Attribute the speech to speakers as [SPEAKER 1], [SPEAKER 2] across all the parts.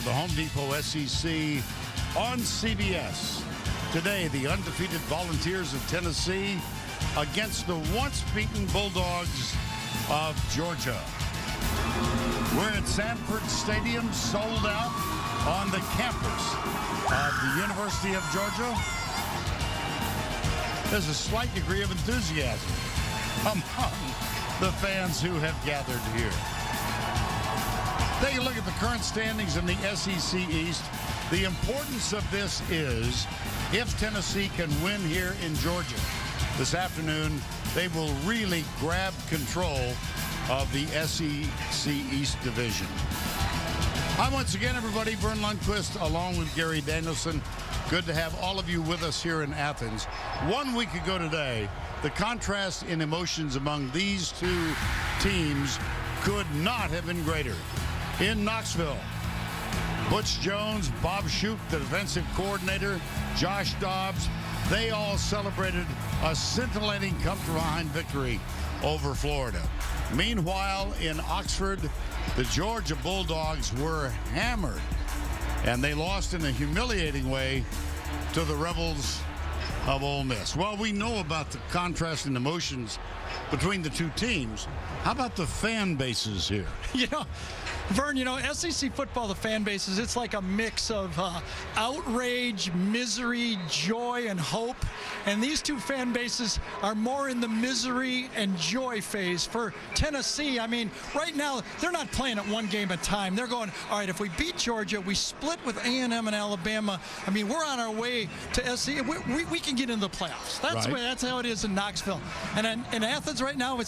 [SPEAKER 1] the Home Depot SEC on CBS. Today, the undefeated Volunteers of Tennessee against the once-beaten Bulldogs of Georgia. We're at Sanford Stadium, sold out on the campus of the University of Georgia. There's a slight degree of enthusiasm among the fans who have gathered here. Take a look at the current standings in the SEC East. The importance of this is if Tennessee can win here in Georgia this afternoon, they will really grab control of the SEC East Division. Hi once again, everybody. Vern Lundquist along with Gary Danielson. Good to have all of you with us here in Athens. 1 week ago today, the contrast in emotions among these two teams could not have been greater. In Knoxville, Butch Jones, Bob Shoop, the defensive coordinator, Josh Dobbs, they all celebrated a scintillating come-from-behind victory over Florida. Meanwhile, in Oxford, the Georgia Bulldogs were hammered, and they lost in a humiliating way to the Rebels of Ole Miss. Well, we know about the contrast in emotions between the two teams. How about the fan bases here?
[SPEAKER 2] Vern, SEC football, the fan bases, it's like a mix of outrage, misery, joy, and hope. And these two fan bases are more in the misery and joy phase. For Tennessee, right now, they're not playing at one game at a time. They're going, all right, if we beat Georgia, we split with A&M and Alabama. We're on our way to SEC. We can get into the playoffs. That's how it is in Knoxville. And in Athens right now,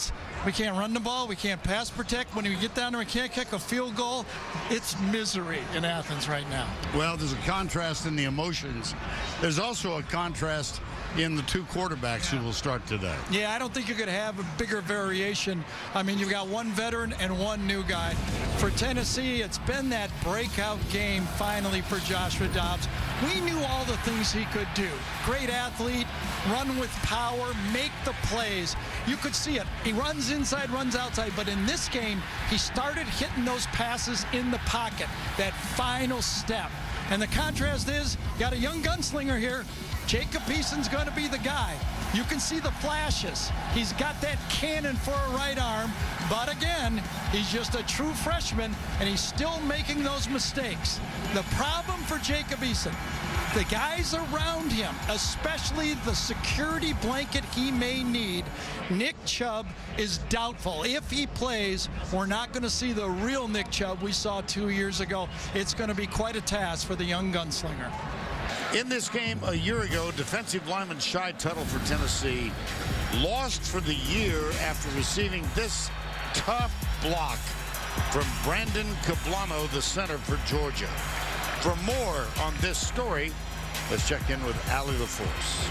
[SPEAKER 2] we can't run the ball. We can't pass protect. When we get down there, we can't kick a field goal. It's misery in Athens right now.
[SPEAKER 1] Well, there's a contrast in the emotions. There's also a contrast in the two quarterbacks who will start today.
[SPEAKER 2] Yeah, I don't think you're going to have a bigger variation. You've got one veteran and one new guy. For Tennessee, it's been that breakout game finally for Joshua Dobbs. We knew all the things he could do. Great athlete, run with power, make the plays. You could see it. He runs inside, runs outside, but in this game, he started hitting those passes in the pocket, that final step. And the contrast is, got a young gunslinger here. Jacob Eason's going to be the guy. You can see the flashes. He's got that cannon for a right arm, but again, he's just a true freshman, and he's still making those mistakes. The problem for Jacob Eason, the guys around him, especially the security blanket he may need, Nick Chubb is doubtful. If he plays, we're not going to see the real Nick Chubb we saw 2 years ago. It's going to be quite a task for the young gunslinger.
[SPEAKER 1] In this game a year ago, defensive lineman Shy Tuttle for Tennessee lost for the year after receiving this tough block from Brandon Cablano, the center for Georgia. For more on this story, let's check in with Allie LaForce.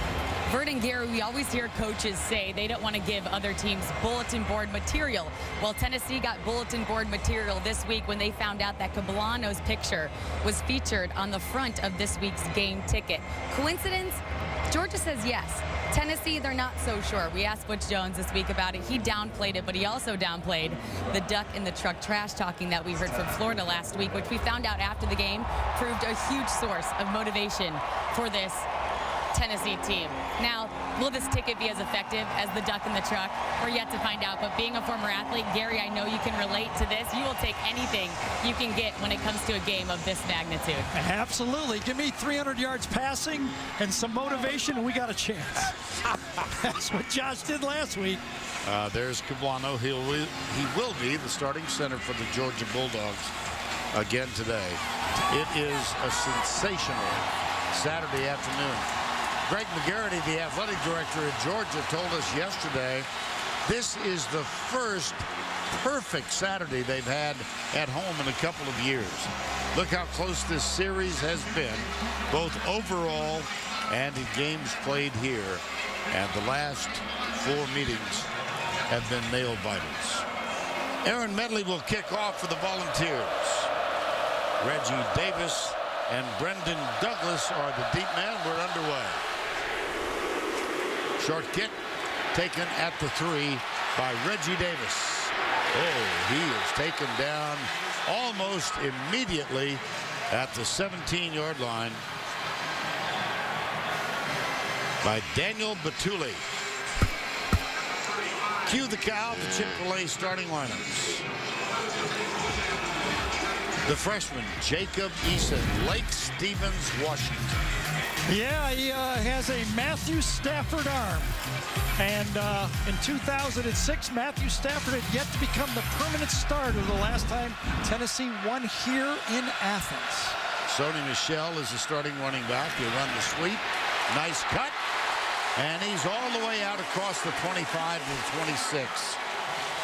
[SPEAKER 3] Vern and Gary, we always hear coaches say they don't want to give other teams bulletin board material. Well, Tennessee got bulletin board material this week when they found out that Cablano's picture was featured on the front of this week's game ticket. Coincidence? Georgia says yes. Tennessee, they're not so sure. We asked Butch Jones this week about it. He downplayed it, but he also downplayed the duck in the truck trash talking that we heard from Florida last week, which we found out after the game proved a huge source of motivation for this Tennessee team. Now, will this ticket be as effective as the duck in the truck? We're yet to find out, but being a former athlete, Gary, I know you can relate to this. You will take anything you can get when it comes to a game of this magnitude.
[SPEAKER 2] Absolutely. Give me 300 yards passing and some motivation, and we got a chance. That's what Josh did last week.
[SPEAKER 1] There's Cablano. He will be the starting center for the Georgia Bulldogs again today. It is a sensational Saturday afternoon. Greg McGarity, the athletic director at Georgia, told us yesterday this is the first perfect Saturday they've had at home in a couple of years. Look how close this series has been, both overall and in games played here. And the last 4 meetings have been nail-biters. Aaron Medley will kick off for the Volunteers. Reggie Davis and Brendan Douglas are the deep men. We're underway. Short kick taken at the 3 by Reggie Davis. Oh, he is taken down almost immediately at the 17-yard line by Daniel Batuli. Cue the cow, the Chick-fil-A starting lineups. The freshman, Jacob Eason, Lake Stevens, Washington.
[SPEAKER 2] Yeah, he has a Matthew Stafford arm. And in 2006, Matthew Stafford had yet to become the permanent starter the last time Tennessee won here in Athens.
[SPEAKER 1] Sony Michel is the starting running back. He'll run the sweep. Nice cut. And he's all the way out across the 25 to the 26.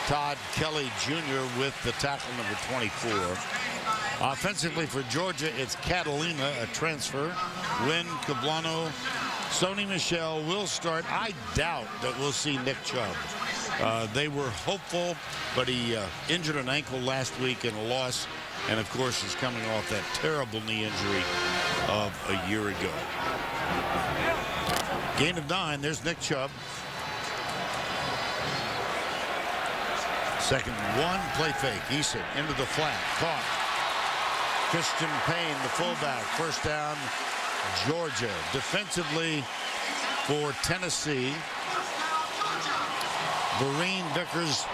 [SPEAKER 1] Todd Kelly Jr. with the tackle number 24. Offensively for Georgia, it's Catalina, a transfer. Wynn, Cablano, Sony Michel will start. I doubt that we'll see Nick Chubb. They were hopeful, but he injured an ankle last week in a loss. And, of course, is coming off that terrible knee injury of a year ago. Gain of 9. There's Nick Chubb. Second and 1. Play fake. Eason into the flat. Caught. Christian Payne, the fullback. First down, Georgia. Defensively for Tennessee, Vereen, Vickers,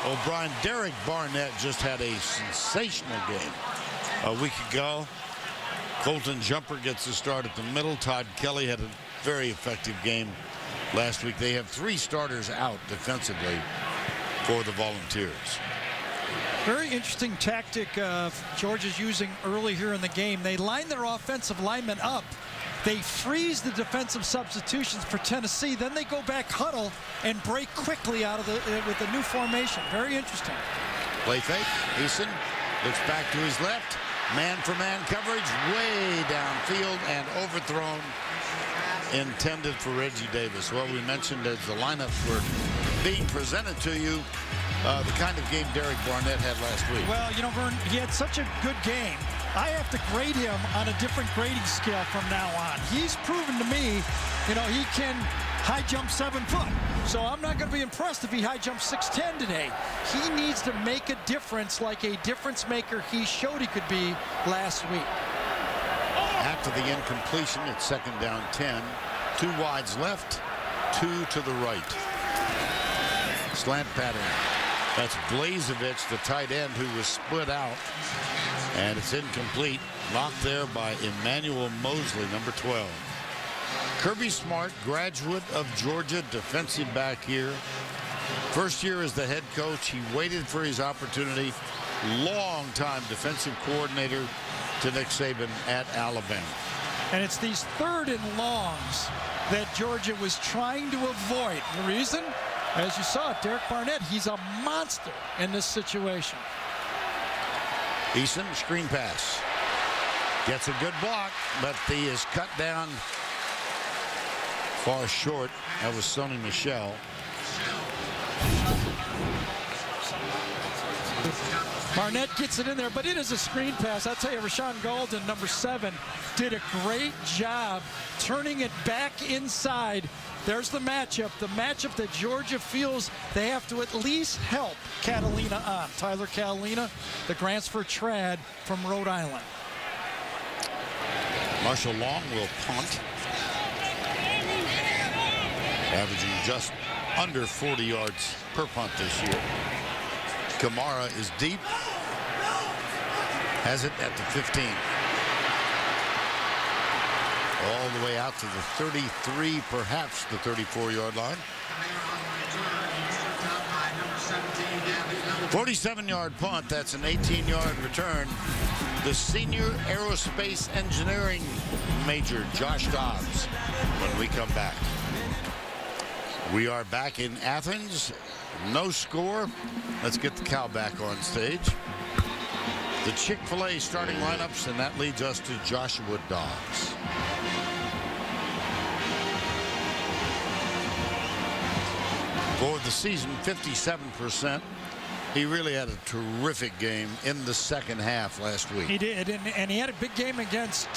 [SPEAKER 1] O'Brien. Derek Barnett just had a sensational game a week ago. Colton Jumper gets the start at the middle. Todd Kelly had a very effective game last week. They have 3 starters out defensively for the Volunteers.
[SPEAKER 2] Very interesting tactic Georgia's using early here in the game. They line their offensive linemen up. They freeze the defensive substitutions for Tennessee. Then they go back huddle and break quickly out of with the new formation. Very interesting.
[SPEAKER 1] Play fake. Eason looks back to his left. Man-for-man coverage way downfield and overthrown. Intended for Reggie Davis. Well, we mentioned as the lineups were being presented to you, the kind of game Derek Barnett had last week.
[SPEAKER 2] Well, you know, Vern, he had such a good game. I have to grade him on a different grading scale from now on. He's proven to me, you know, he can high jump 7 foot. So I'm not going to be impressed if he high jumps 6'10" today. He needs to make a difference like a difference maker he showed he could be last week.
[SPEAKER 1] After the incompletion, it's second down 10. 2 wides left, 2 to the right. Slant pattern. That's Blazevich, the tight end, who was split out. And it's incomplete. Locked there by Emmanuel Mosley, number 12. Kirby Smart, graduate of Georgia, defensive back here. First year as the head coach. He waited for his opportunity. Long-time defensive coordinator to Nick Saban at Alabama.
[SPEAKER 2] And it's these 3rd and longs that Georgia was trying to avoid. The reason? As you saw, Derek Barnett, he's a monster in this situation.
[SPEAKER 1] Eason, screen pass. Gets a good block, but he is cut down far short. That was Sony Michel.
[SPEAKER 2] Barnett gets it in there, but it is a screen pass. I'll tell you, Rashawn Golden, number 7, did a great job turning it back inside. There's the matchup that Georgia feels they have to at least help Catalina on. Tyler Catalina, the transfer trad from Rhode Island.
[SPEAKER 1] Marshall Long will punt. Averaging just under 40 yards per punt this year. Kamara is deep. Has it at the 15. All the way out to the 33, perhaps the 34-yard line. 47-yard punt. That's an 18-yard return. The senior aerospace engineering major, Josh Dobbs, when we come back. We are back in Athens. No score. Let's get the cow back on stage. The Chick-fil-A starting lineups, and that leads us to Joshua Dobbs. For the season, 57%. He really had a terrific game in the second half last week.
[SPEAKER 2] He did, and he had a big game against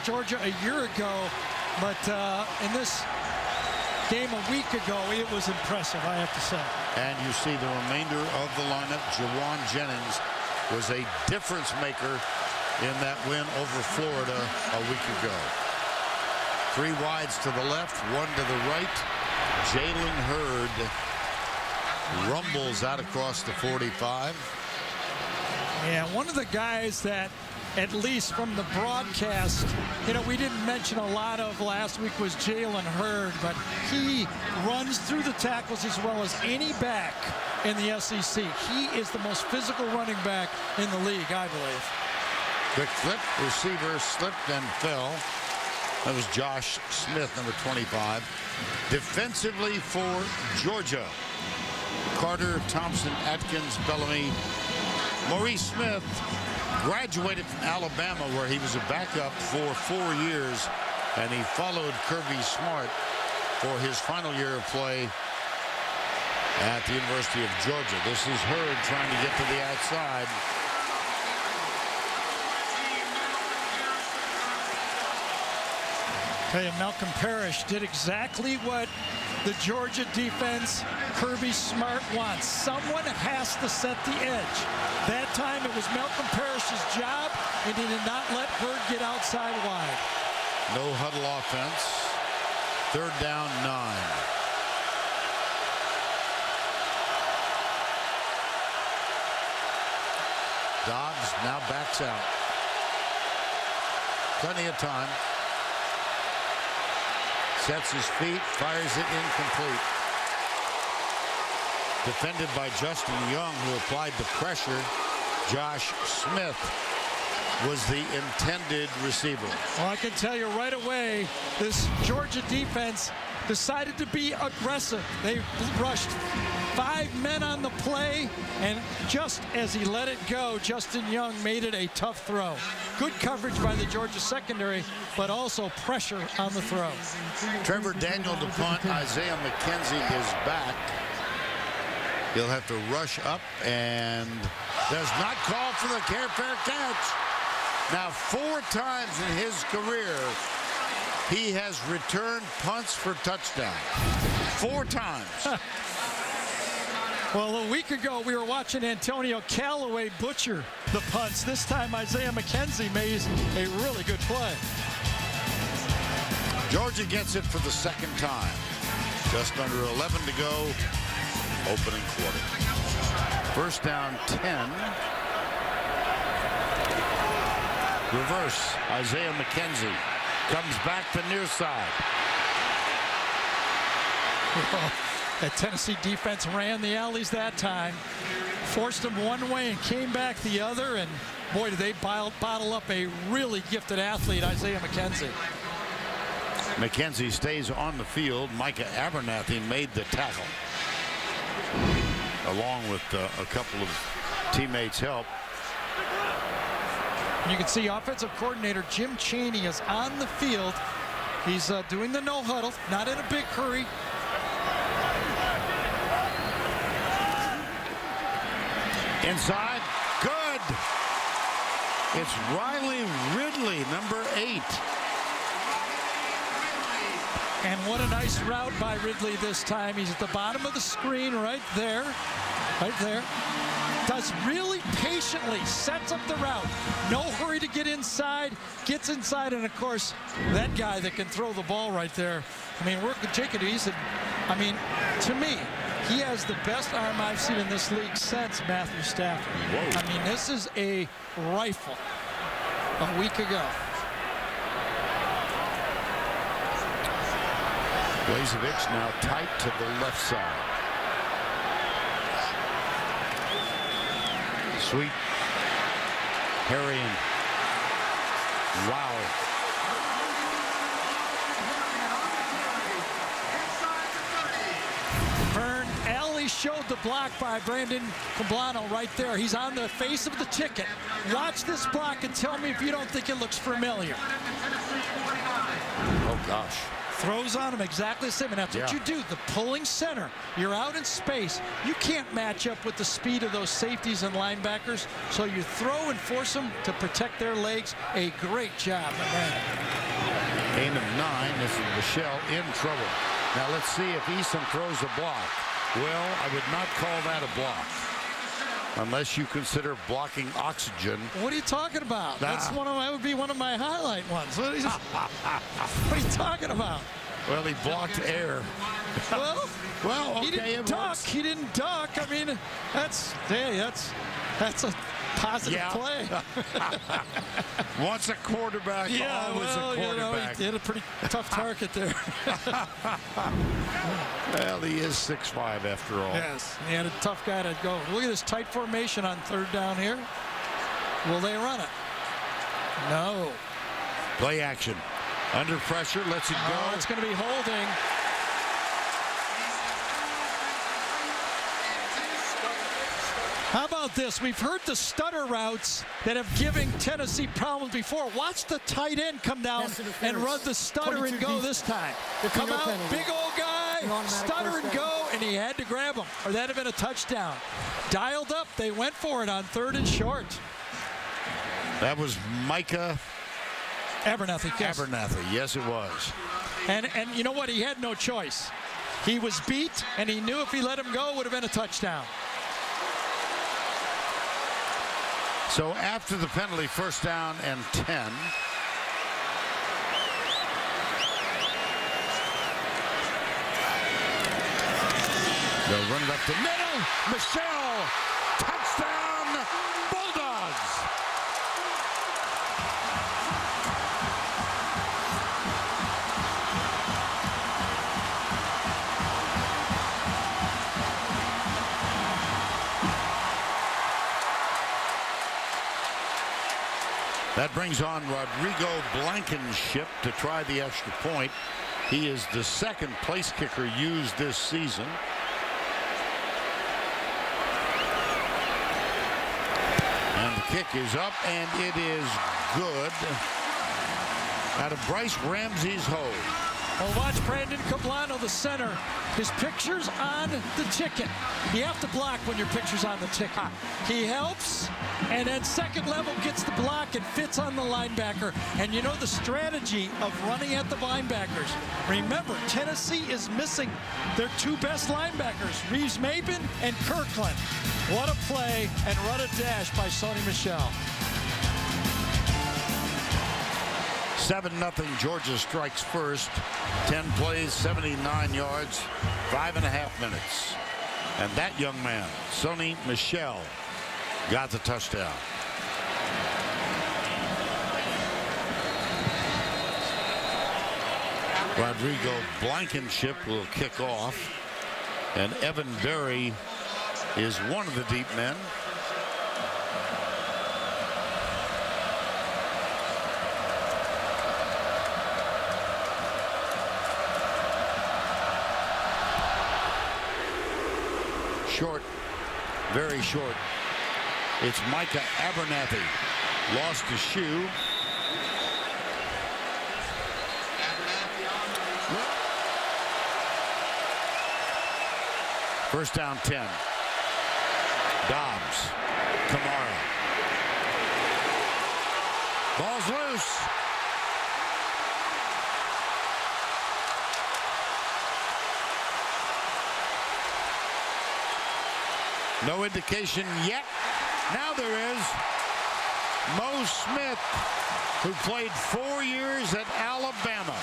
[SPEAKER 2] Georgia a year ago, but in this game a week ago, it was impressive, I have to say.
[SPEAKER 1] And you see the remainder of the lineup. Jawan Jennings was a difference maker in that win over Florida a week ago. 3 wides to the left, 1 to the right. Jalen Hurd rumbles out across the 45.
[SPEAKER 2] Yeah, one of the guys that, at least from the broadcast, we didn't mention a lot of last week was Jalen Hurd, but he runs through the tackles as well as any back in the SEC. He is the most physical running back in the league, I believe.
[SPEAKER 1] Quick flip, receiver slipped and fell. That was Josh Smith, number 25. Defensively for Georgia, Carter, Thompson, Atkins, Bellamy. Maurice Smith graduated from Alabama, where he was a backup for 4 years, and he followed Kirby Smart for his final year of play at the University of Georgia. This is Hurd trying to get to the outside.
[SPEAKER 2] Okay, and Malcolm Parrish did exactly what the Georgia defense, Kirby Smart, wants. Someone has to set the edge. That time it was Malcolm Parrish's job, and he did not let Hurd get outside wide.
[SPEAKER 1] No huddle offense. 3rd down, 9. Dobbs now backs out. Plenty of time. Sets his feet, fires it incomplete. Defended by Justin Young, who applied the pressure. Josh Smith was the intended receiver.
[SPEAKER 2] Well, I can tell you right away, this Georgia defense decided to be aggressive. They rushed 5 men on the play, and just as he let it go, Justin Young made it a tough throw. Good coverage by the Georgia secondary, but also pressure on the throw.
[SPEAKER 1] Trevor Daniel to punt. Isaiah McKenzie is back. He'll have to rush up and does not call for the fair catch. Now, 4 times in his career, he has returned punts for touchdown. 4 times.
[SPEAKER 2] Well, a week ago, we were watching Antonio Callaway butcher the punts. This time, Isaiah McKenzie made a really good play.
[SPEAKER 1] Georgia gets it for the 2nd time. Just under 11 to go, opening quarter. 1st down, 10. Reverse, Isaiah McKenzie comes back to near side.
[SPEAKER 2] That Tennessee defense ran the alleys that time, forced them one way and came back the other, and boy, did they bottle up a really gifted athlete, Isaiah McKenzie.
[SPEAKER 1] McKenzie stays on the field. Micah Abernathy made the tackle, along with a couple of teammates' help.
[SPEAKER 2] You can see offensive coordinator Jim Chaney is on the field. He's doing the no huddle, not in a big hurry.
[SPEAKER 1] Inside, good. It's Riley Ridley, number 8.
[SPEAKER 2] And what a nice route by Ridley this time. He's at the bottom of the screen right there. Right there. Does really patiently, sets up the route. No hurry to get inside, gets inside, and of course, that guy that can throw the ball right there. I mean, Jacob Eason, to me, he has the best arm I've seen in this league since Matthew Stafford. Whoa. I mean, this is a rifle a week ago.
[SPEAKER 1] Blazevich now tight to the left side. Sweet. Harrion. Wow.
[SPEAKER 2] Vern Alley showed the block by Brandon Poblano right there. He's on the face of the ticket. Watch this block and tell me if you don't think it looks familiar.
[SPEAKER 1] Oh, gosh.
[SPEAKER 2] Throws on him exactly the same, and that's what you do. The pulling center. You're out in space. You can't match up with the speed of those safeties and linebackers, so you throw and force them to protect their legs. A great job, Brandon.
[SPEAKER 1] Gain of 9. This is Michelle in trouble. Now let's see if Eason throws a block. Well, I would not call that a block. unless you consider blocking oxygen.
[SPEAKER 2] What are you talking about? That would be one of my highlight ones. What are you talking about?
[SPEAKER 1] Well, he blocked air.
[SPEAKER 2] Well,
[SPEAKER 1] okay,
[SPEAKER 2] he didn't duck. He didn't duck. I mean, that's a positive play.
[SPEAKER 1] Once a quarterback, always a quarterback.
[SPEAKER 2] He had a pretty tough target there.
[SPEAKER 1] Well, he is 6'5" after all.
[SPEAKER 2] Yes, he had a tough guy to go. Look at this tight formation on third down here. Will they run it? No.
[SPEAKER 1] Play action. Under pressure, lets it go.
[SPEAKER 2] It's going to be holding. How about this? We've heard the stutter routes that have given Tennessee problems before. Watch the tight end come down and run the stutter and go this time. Come out, big old guy, stutter and go, and he had to grab him, or that'd have been a touchdown. Dialed up, they went for it on 3rd and short.
[SPEAKER 1] That was Micah
[SPEAKER 2] Abernathy. Yes.
[SPEAKER 1] Abernathy, yes it was.
[SPEAKER 2] And you know what? He had no choice. He was beat, and he knew if he let him go, it would have been a touchdown.
[SPEAKER 1] So after the penalty, 1st down and 10. They'll run it up the middle. Michelle, touchdown, Bulldogs. That brings on Rodrigo Blankenship to try the extra point. He is the 2nd place kicker used this season. And the kick is up, and it is good. Out of Bryce Ramsey's hole.
[SPEAKER 2] Well, watch Brandon Cablano, the center. His picture's on the ticket. You have to block when your picture's on the ticket. He helps, and then second level gets the block and fits on the linebacker. And you know the strategy of running at the linebackers. Remember, Tennessee is missing their 2 best linebackers, Reeves-Maben and Kirkland. What a play, and run a dash by Sony Michel.
[SPEAKER 1] 7-0, Georgia strikes first. 10 plays, 79 yards, 5.5 minutes. And that young man, Sony Michel, got the touchdown. Rodrigo Blankenship will kick off. And Evan Berry is one of the deep men. Short, very short. It's Micah Abernathy. Lost his shoe. First down 10. Dobbs. Kamara. Ball's loose. No indication yet. Now there is. Mo Smith, who played 4 years at Alabama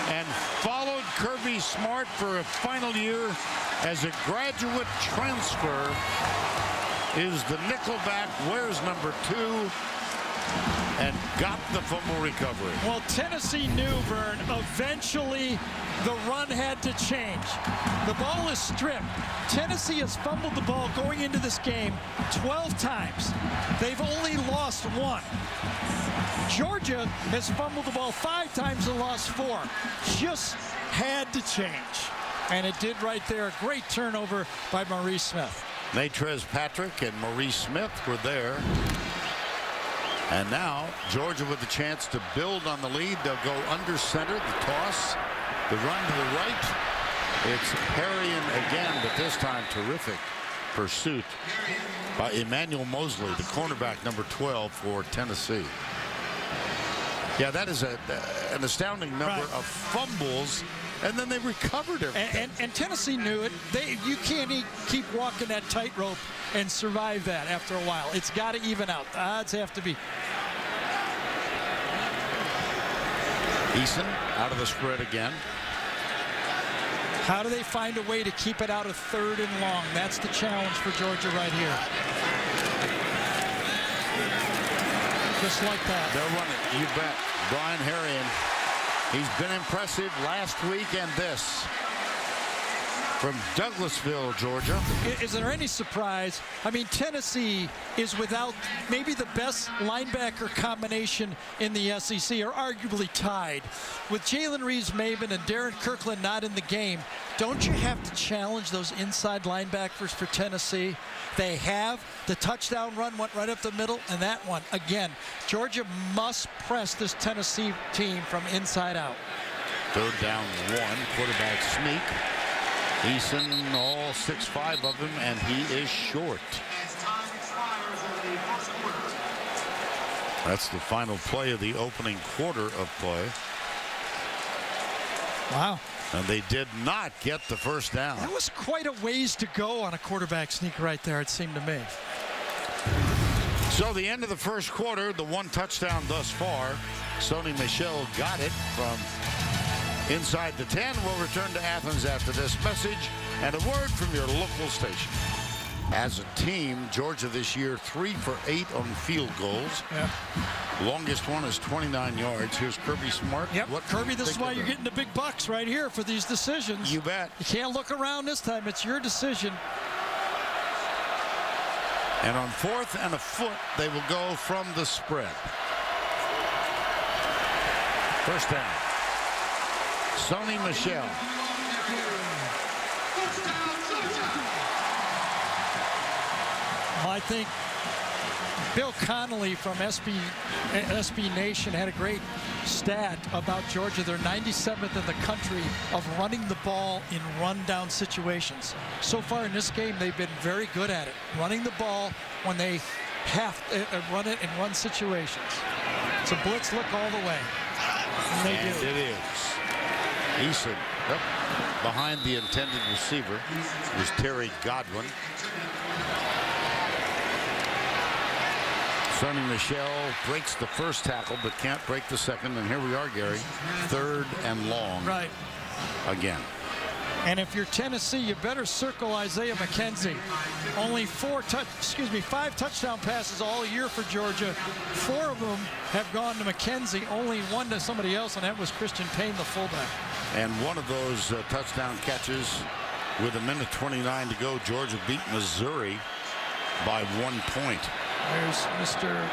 [SPEAKER 1] and followed Kirby Smart for a final year as a graduate transfer, is the nickelback, wears number 2, and got the fumble recovery.
[SPEAKER 2] Well, Tennessee knew, Vern, eventually the run had to change. The ball is stripped. Tennessee has fumbled the ball going into this game 12 times. They've only lost 1. Georgia has fumbled the ball 5 times and lost 4. Just had to change. And it did right there. A great turnover by Maurice Smith.
[SPEAKER 1] Natrez Patrick and Maurice Smith were there. And now Georgia with a chance to build on the lead. They'll go under center, the toss, the run to the right. It's Harrion again, but this time terrific pursuit by Emmanuel Mosley, the cornerback number 12 for Tennessee. Yeah, that is an astounding number of fumbles, and then they recovered everything.
[SPEAKER 2] And Tennessee knew it. You can't keep walking that tightrope and survive that after a while. It's got to even out. The odds have to be.
[SPEAKER 1] Eason out of the spread again.
[SPEAKER 2] How do they find a way to keep it out of 3rd and long? That's the challenge for Georgia right here. Just like that.
[SPEAKER 1] They'll run it, you bet. Brian Harrion, he's been impressive last week and this. From Douglasville, Georgia.
[SPEAKER 2] Is there any surprise? I mean, Tennessee is without maybe the best linebacker combination in the SEC, or arguably tied. With Jalen Reeves-Maven and Darren Kirkland not in the game, don't you have to challenge those inside linebackers for Tennessee? They have. The touchdown run went right up the middle, and that one, again, Georgia must press this Tennessee team from inside out.
[SPEAKER 1] 3rd down 1, quarterback sneak. Eason, all 6'5" of him, and he is short. That's the final play of the opening quarter of play.
[SPEAKER 2] Wow.
[SPEAKER 1] And they did not get the first down.
[SPEAKER 2] That was quite a ways to go on a quarterback sneak right there, it seemed to me.
[SPEAKER 1] So the end of the first quarter, the 1 touchdown thus far. Sony Michel got it from inside the 10. We'll return to Athens after this message and a word from your local station. As a team, Georgia this year 3 for 8 on field goals.
[SPEAKER 2] Yeah.
[SPEAKER 1] Longest one is 29 yards. Here's Kirby Smart.
[SPEAKER 2] Yep. Kirby, this is why you're getting the big bucks right here for these decisions.
[SPEAKER 1] You bet.
[SPEAKER 2] You can't look around this time. It's your decision.
[SPEAKER 1] And on 4th and a foot, they will go from the spread. First down. Sony Michel.
[SPEAKER 2] Well, I think Bill Connolly from SB Nation had a great stat about Georgia. They're 97th in the country of running the ball in run-down situations. So far in this game, they've been very good at it. Running the ball when they have to run it in run situations. It's a blitz look all the way. And they do.
[SPEAKER 1] It is. Eason up behind the intended receiver is Terry Godwin. Sony Michel breaks the first tackle but can't break the second, and here we are, Gary. 3rd and long.
[SPEAKER 2] Right.
[SPEAKER 1] Again.
[SPEAKER 2] And if you're Tennessee, you better circle Isaiah McKenzie. Only 5 touchdown passes all year for Georgia. 4 of them have gone to McKenzie, only 1 to somebody else, and that was Christian Payne, the fullback.
[SPEAKER 1] And one of those touchdown catches with 1:29 to go. Georgia beat Missouri by 1 point.
[SPEAKER 2] There's Mr.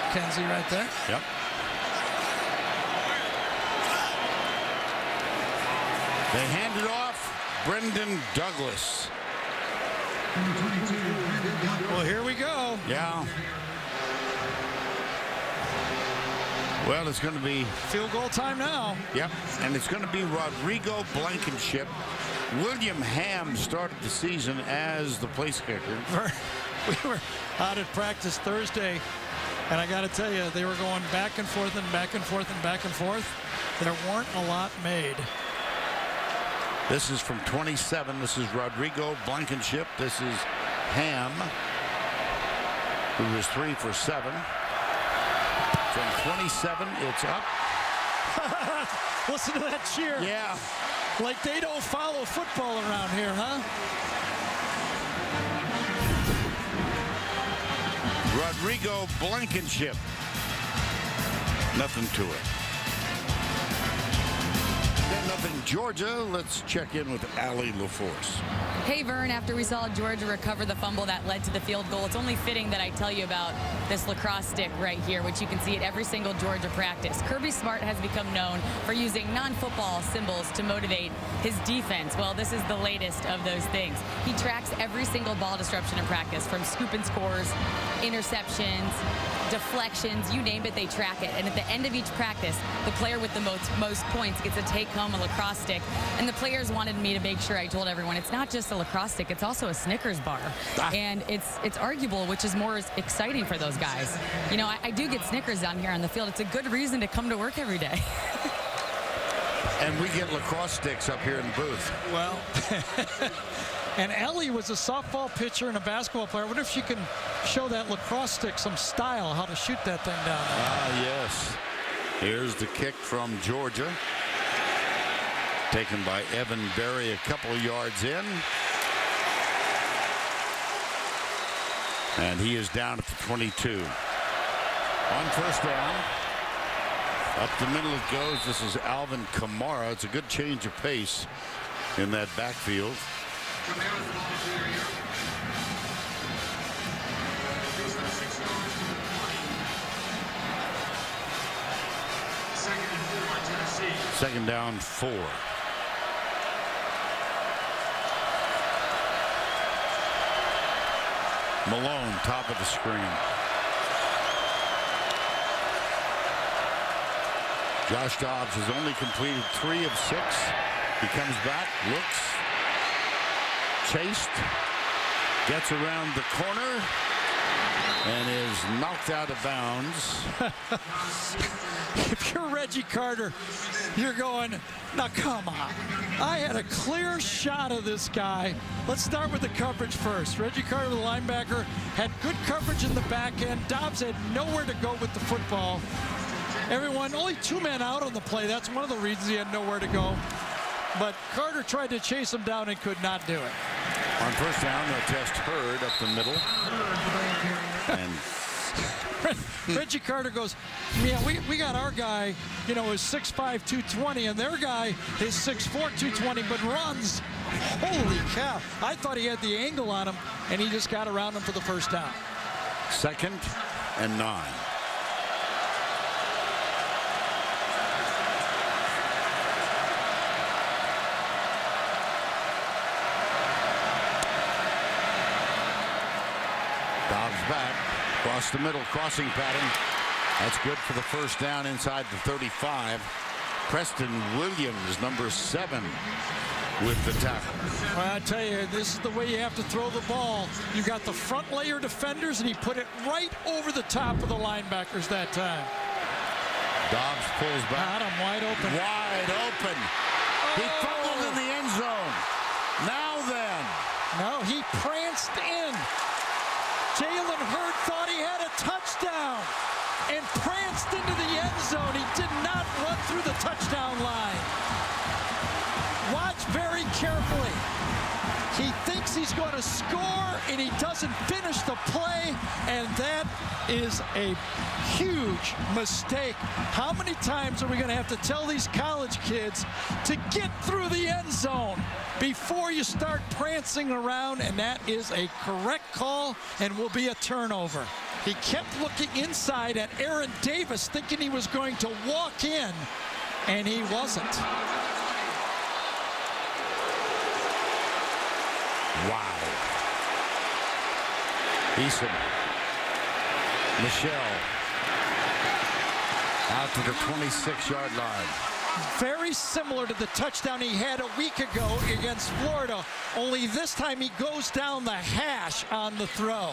[SPEAKER 2] McKenzie right there.
[SPEAKER 1] Yep. They hand it off. Brendan Douglas.
[SPEAKER 2] Well, here we go.
[SPEAKER 1] Yeah. Well, it's going to be
[SPEAKER 2] field goal time now.
[SPEAKER 1] Yep. And it's going to be Rodrigo Blankenship. William Ham started the season as the place kicker.
[SPEAKER 2] We were out at practice Thursday, and I got to tell you, they were going back and forth and back and forth and back and forth. There weren't a lot made.
[SPEAKER 1] This is from 27. This is Rodrigo Blankenship. This is Ham, who was 3 for 7. From 27, it's up.
[SPEAKER 2] Listen to that cheer.
[SPEAKER 1] Yeah.
[SPEAKER 2] Like they don't follow football around here, huh?
[SPEAKER 1] Rodrigo Blankenship. Nothing to it. 10-0 Georgia. Let's check in with Allie LaForce.
[SPEAKER 3] Hey, Vern, after we saw Georgia recover the fumble that led to the field goal, it's only fitting that I tell you about this lacrosse stick right here, which you can see at every single Georgia practice. Kirby Smart has become known for using non-football symbols to motivate his defense. Well, this is the latest of those things. He tracks every single ball disruption in practice, from scoop and scores, interceptions, deflections, you name it, they track it. And at the end of each practice, the player with the most points gets to take home a lacrosse lacrosse stick. And the players wanted me to make sure I told everyone it's not just a lacrosse stick, it's also a Snickers bar. And it's arguable which is more exciting for those guys. You know, I do get Snickers down here on the field. It's a good reason to come to work every day.
[SPEAKER 1] And we get lacrosse sticks up here in the booth.
[SPEAKER 2] Well, and Ellie was a softball pitcher and a basketball player. I wonder if she can show that lacrosse stick some style, how to shoot that thing down there.
[SPEAKER 1] Yes. Here's the kick from Georgia. Taken by Evan Berry a couple of yards in. And he is down at the 22. On first down. Up the middle it goes. This is Alvin Kamara. It's a good change of pace in that backfield. Second down 4. Malone, top of the screen. Josh Dobbs has only completed 3 of 6. He comes back, looks, chased, gets around the corner, and is knocked out of bounds.
[SPEAKER 2] If you're Reggie Carter, you're going, now come on. I had a clear shot of this guy. Let's start with the coverage first. Reggie Carter, the linebacker, had good coverage in the back end. Dobbs had nowhere to go with the football. Everyone, only 2 men out on the play. That's one of the reasons he had nowhere to go. But Carter tried to chase him down and could not do it.
[SPEAKER 1] On first down, they'll test Hurd up the middle. And
[SPEAKER 2] Reggie Carter goes, yeah, we got our guy, you know, is 6'5", 220, and their guy is 6'4", 220, but runs. Holy cow. I thought he had the angle on him, and he just got around him for the first down.
[SPEAKER 1] 2nd and 9. Dobbs back, across the middle, crossing pattern. That's good for the first down inside the 35. Preston Williams, number 7, with the tackle.
[SPEAKER 2] Well, I tell you, this is the way you have to throw the ball. You got the front layer defenders, and he put it right over the top of the linebackers that time.
[SPEAKER 1] Dobbs pulls back.
[SPEAKER 2] Got him wide open.
[SPEAKER 1] Wide open. He fumbled in the end zone. Now then.
[SPEAKER 2] No, he pranced in. Jalen Hurd thought he had a touchdown and pranced into the end zone. He did not run through the touchdown line. Watch very carefully. He thinks he's going to score, and he doesn't finish the play, and that is a huge mistake. How many times are we going to have to tell these college kids to get through the end zone before you start prancing around? And that is a correct call and will be a turnover. He kept looking inside at Aaron Davis, thinking he was going to walk in, and he wasn't.
[SPEAKER 1] Wow. Eason. Michelle. Out to the 26-yard line.
[SPEAKER 2] Very similar to the touchdown he had a week ago against Florida, only this time he goes down the hash on the throw.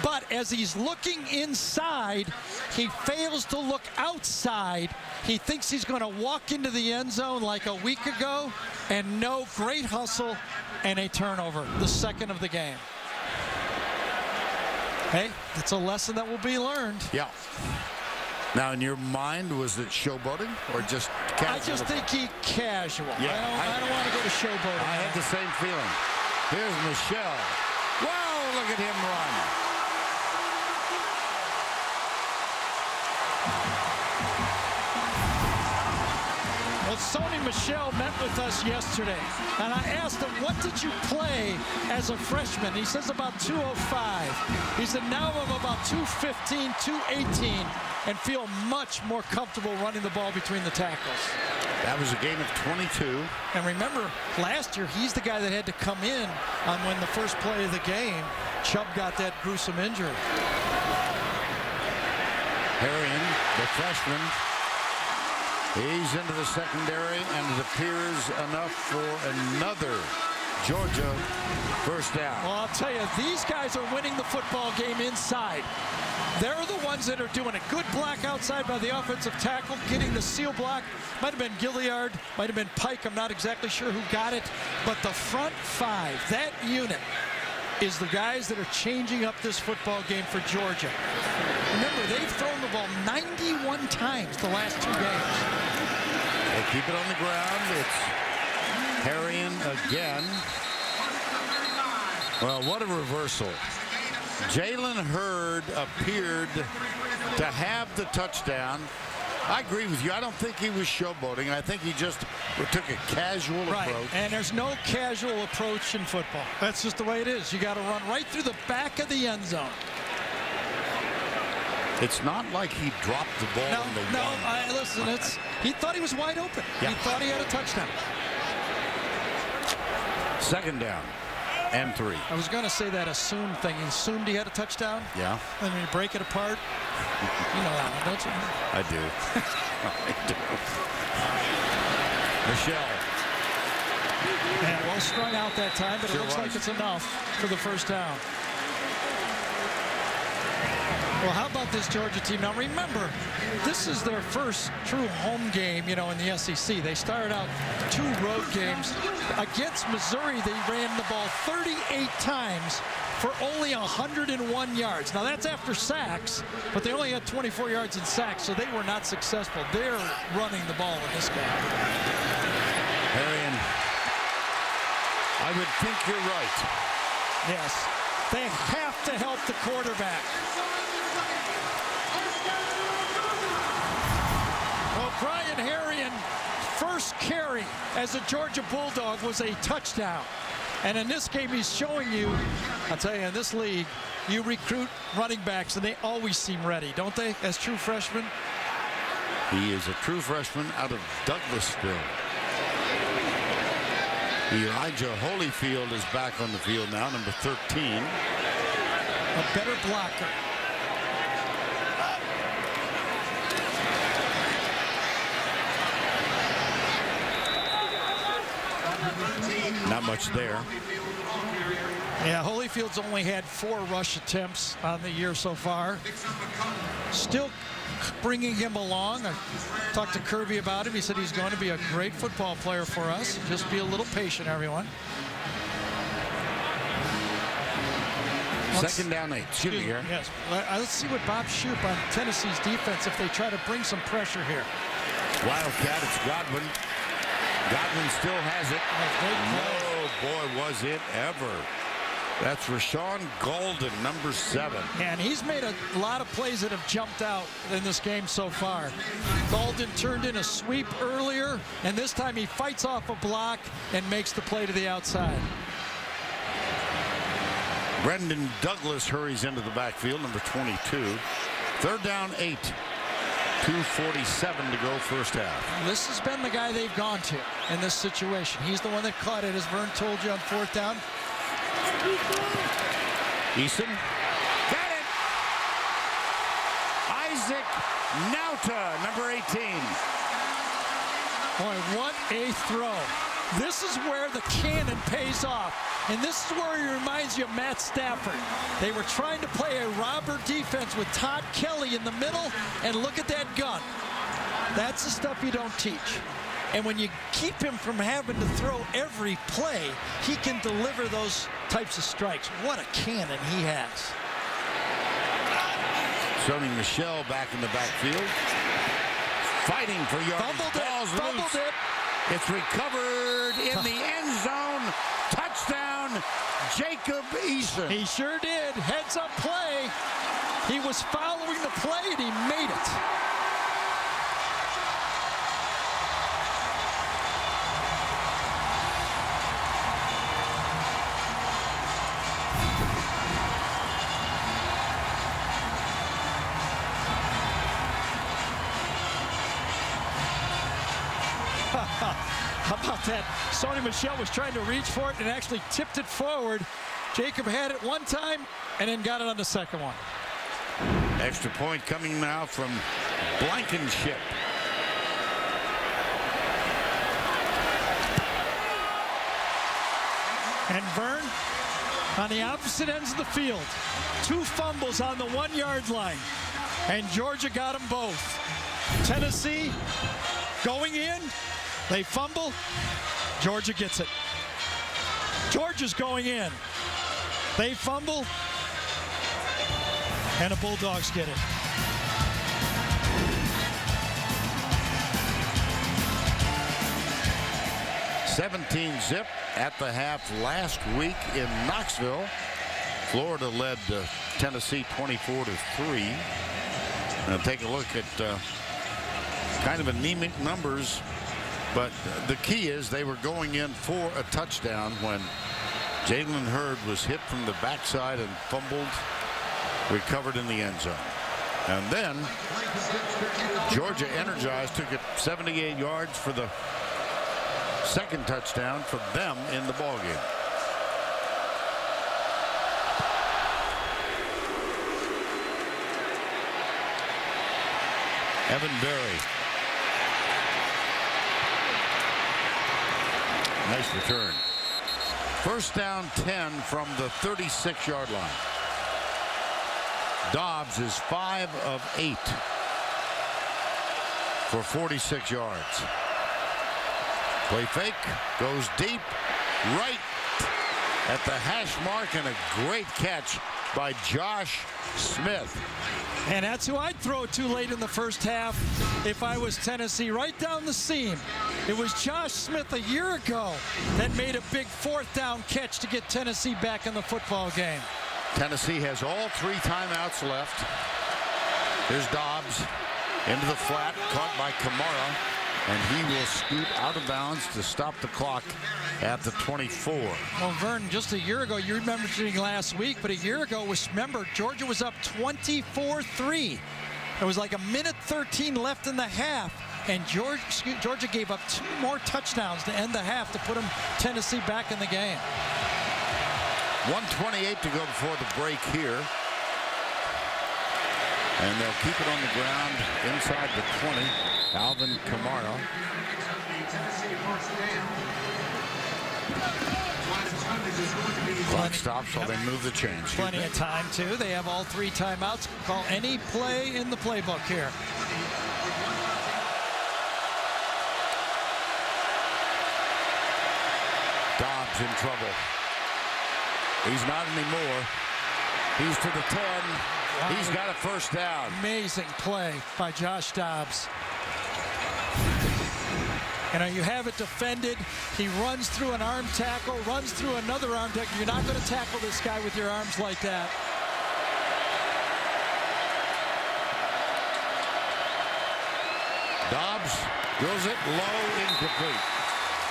[SPEAKER 2] But as he's looking inside, he fails to look outside. He thinks he's going to walk into the end zone like a week ago, and no, great hustle and a turnover, the second of the game. Hey, it's a lesson that will be learned.
[SPEAKER 1] Yeah. Now, in your mind, was it showboating or just casual?
[SPEAKER 2] I just think he casual.
[SPEAKER 1] Yeah,
[SPEAKER 2] I don't want to go to showboating.
[SPEAKER 1] I had the same feeling. Here's Michelle. Wow, look at him run.
[SPEAKER 2] Well, Sony Michel met with us yesterday, and I asked him, what did you play as a freshman? He says about 205. He said, now I'm about 215, 218, and feel much more comfortable running the ball between the tackles.
[SPEAKER 1] That was a game of 22.
[SPEAKER 2] And remember, last year, he's the guy that had to come in on when the first play of the game, Chubb got that gruesome injury.
[SPEAKER 1] Herrion, the freshman, He's into the secondary, and it appears enough for another Georgia first down.
[SPEAKER 2] Well, I'll tell you, these guys are winning the football game inside. They're the ones that are doing it. Good block outside by the offensive tackle, getting the seal block. Might have been Gilliard, might have been Pike. I'm not exactly sure who got it. But the front five, that unit, is the guys that are changing up this football game for Georgia. Remember, they've thrown the ball 91 times the last 2 games.
[SPEAKER 1] They keep it on the ground. It's Harrion again. Well, what a reversal. Jalen Hurd appeared to have the touchdown. I agree with you. I don't think he was showboating. I think he just took a casual approach.
[SPEAKER 2] And there's no casual approach in football. That's just the way it is. You got to run right through the back of the end zone.
[SPEAKER 1] It's not like he dropped the ball on the one.
[SPEAKER 2] Listen, he thought he was wide open. Yeah. He thought he had a touchdown.
[SPEAKER 1] Second down and 3.
[SPEAKER 2] I was going to say that assumed thing. He assumed he had a touchdown.
[SPEAKER 1] Yeah.
[SPEAKER 2] And then you break it apart. You know that one, don't you?
[SPEAKER 1] I do. I do. Michelle.
[SPEAKER 2] And well strung out that time, but it looks like it's enough for the first down. Well, how about this Georgia team? Now, remember, this is their first true home game, in the SEC. They started out 2 road games. Against Missouri, they ran the ball 38 times for only 101 yards. Now, that's after sacks, but they only had 24 yards in sacks, so they were not successful. They're running the ball in this game.
[SPEAKER 1] Harrion, I would think you're right.
[SPEAKER 2] Yes. They have to help the quarterback. Well, Brian Harrion, first carry as a Georgia Bulldog was a touchdown. And in this game, he's showing you, I'll tell you, in this league, you recruit running backs, and they always seem ready, don't they, as true freshmen?
[SPEAKER 1] He is a true freshman out of Douglasville. Elijah Holyfield is back on the field now, number 13.
[SPEAKER 2] A better blocker.
[SPEAKER 1] Not much there.
[SPEAKER 2] Yeah, Holyfield's only had 4 rush attempts on the year so far. Still bringing him along. I talked to Kirby about him. He said he's going to be a great football player for us. Just be a little patient, everyone.
[SPEAKER 1] Second down 8. Excuse me here.
[SPEAKER 2] Yes. Let's see what Bob Shoop on Tennessee's defense if they try to bring some pressure here.
[SPEAKER 1] Wildcat, it's Godwin. Godwin still has it. No, boy, was it ever. That's Rashawn Golden, number 7.
[SPEAKER 2] And he's made a lot of plays that have jumped out in this game so far. Golden turned in a sweep earlier, and this time he fights off a block and makes the play to the outside.
[SPEAKER 1] Brendan Douglas hurries into the backfield, number 22. Third down 8. 2:47 to go first half.
[SPEAKER 2] This has been the guy they've gone to in this situation. He's the one that caught it, as Vern told you, on 4th down.
[SPEAKER 1] Eason. Got it! Isaac Nauta, number 18.
[SPEAKER 2] Boy, what a throw. This is where the cannon pays off. And this is where he reminds you of Matt Stafford. They were trying to play a robber defense with Todd Kelly in the middle, and look at that gun. That's the stuff you don't teach. And when you keep him from having to throw every play, he can deliver those types of strikes. What a cannon he has.
[SPEAKER 1] Sony Michelle back in the backfield. Fighting for yards.
[SPEAKER 2] Fumbled it.
[SPEAKER 1] It's recovered in the end zone. Touchdown, Jacob Eason.
[SPEAKER 2] He sure did. Heads up play. He was following the play, and he made it. How about that? Sony Michelle was trying to reach for it and actually tipped it forward. Jacob had it one time and then got it on the second one.
[SPEAKER 1] Extra point coming now from Blankenship.
[SPEAKER 2] on the opposite ends of the field. 2 fumbles on the 1-yard line, and Georgia got them both. Tennessee going in, they fumble, Georgia gets it. Georgia's going in, they fumble, and the Bulldogs get it.
[SPEAKER 1] (17-zip) at the half last week in Knoxville. Florida led Tennessee 24-3. Now take a look at kind of anemic numbers, but the key is they were going in for a touchdown when Jalen Hurd was hit from the backside and fumbled, recovered in the end zone. And then Georgia energized, took it 78 yards for the second touchdown for them in the ballgame. Evan Berry. Nice return. First down 10 from the 36-yard line. Dobbs is 5 of 8 for 46 yards. Play fake, goes deep, right at the hash mark, and a great catch by Josh Smith.
[SPEAKER 2] And that's who I'd throw to late in the first half if I was Tennessee, right down the seam. It was Josh Smith a year ago that made a big 4th down catch to get Tennessee back in the football game.
[SPEAKER 1] Tennessee has all 3 timeouts left. Here's Dobbs into the flat, caught by Kamara, and he will scoot out of bounds to stop the clock at the 24.
[SPEAKER 2] Well, Vern, just a year ago, you remember last week, but a year ago, remember, Georgia was up 24-3. There was like a minute 13 left in the half, and Georgia gave up 2 more touchdowns to end the half to put Tennessee back in the game.
[SPEAKER 1] 1:28 to go before the break here. And they'll keep it on the ground inside the 20. Alvin Kamara. Clock stops while they move the chains.
[SPEAKER 2] Plenty of time, too. They have all 3 timeouts. Call any play in the playbook here.
[SPEAKER 1] Dobbs in trouble. He's not anymore. He's to the 10. Wow. He's got a first down.
[SPEAKER 2] Amazing play by Josh Dobbs. You know, you have it defended. He runs through an arm tackle, runs through another arm tackle. You're not going to tackle this guy with your arms like that.
[SPEAKER 1] Dobbs goes it low, incomplete.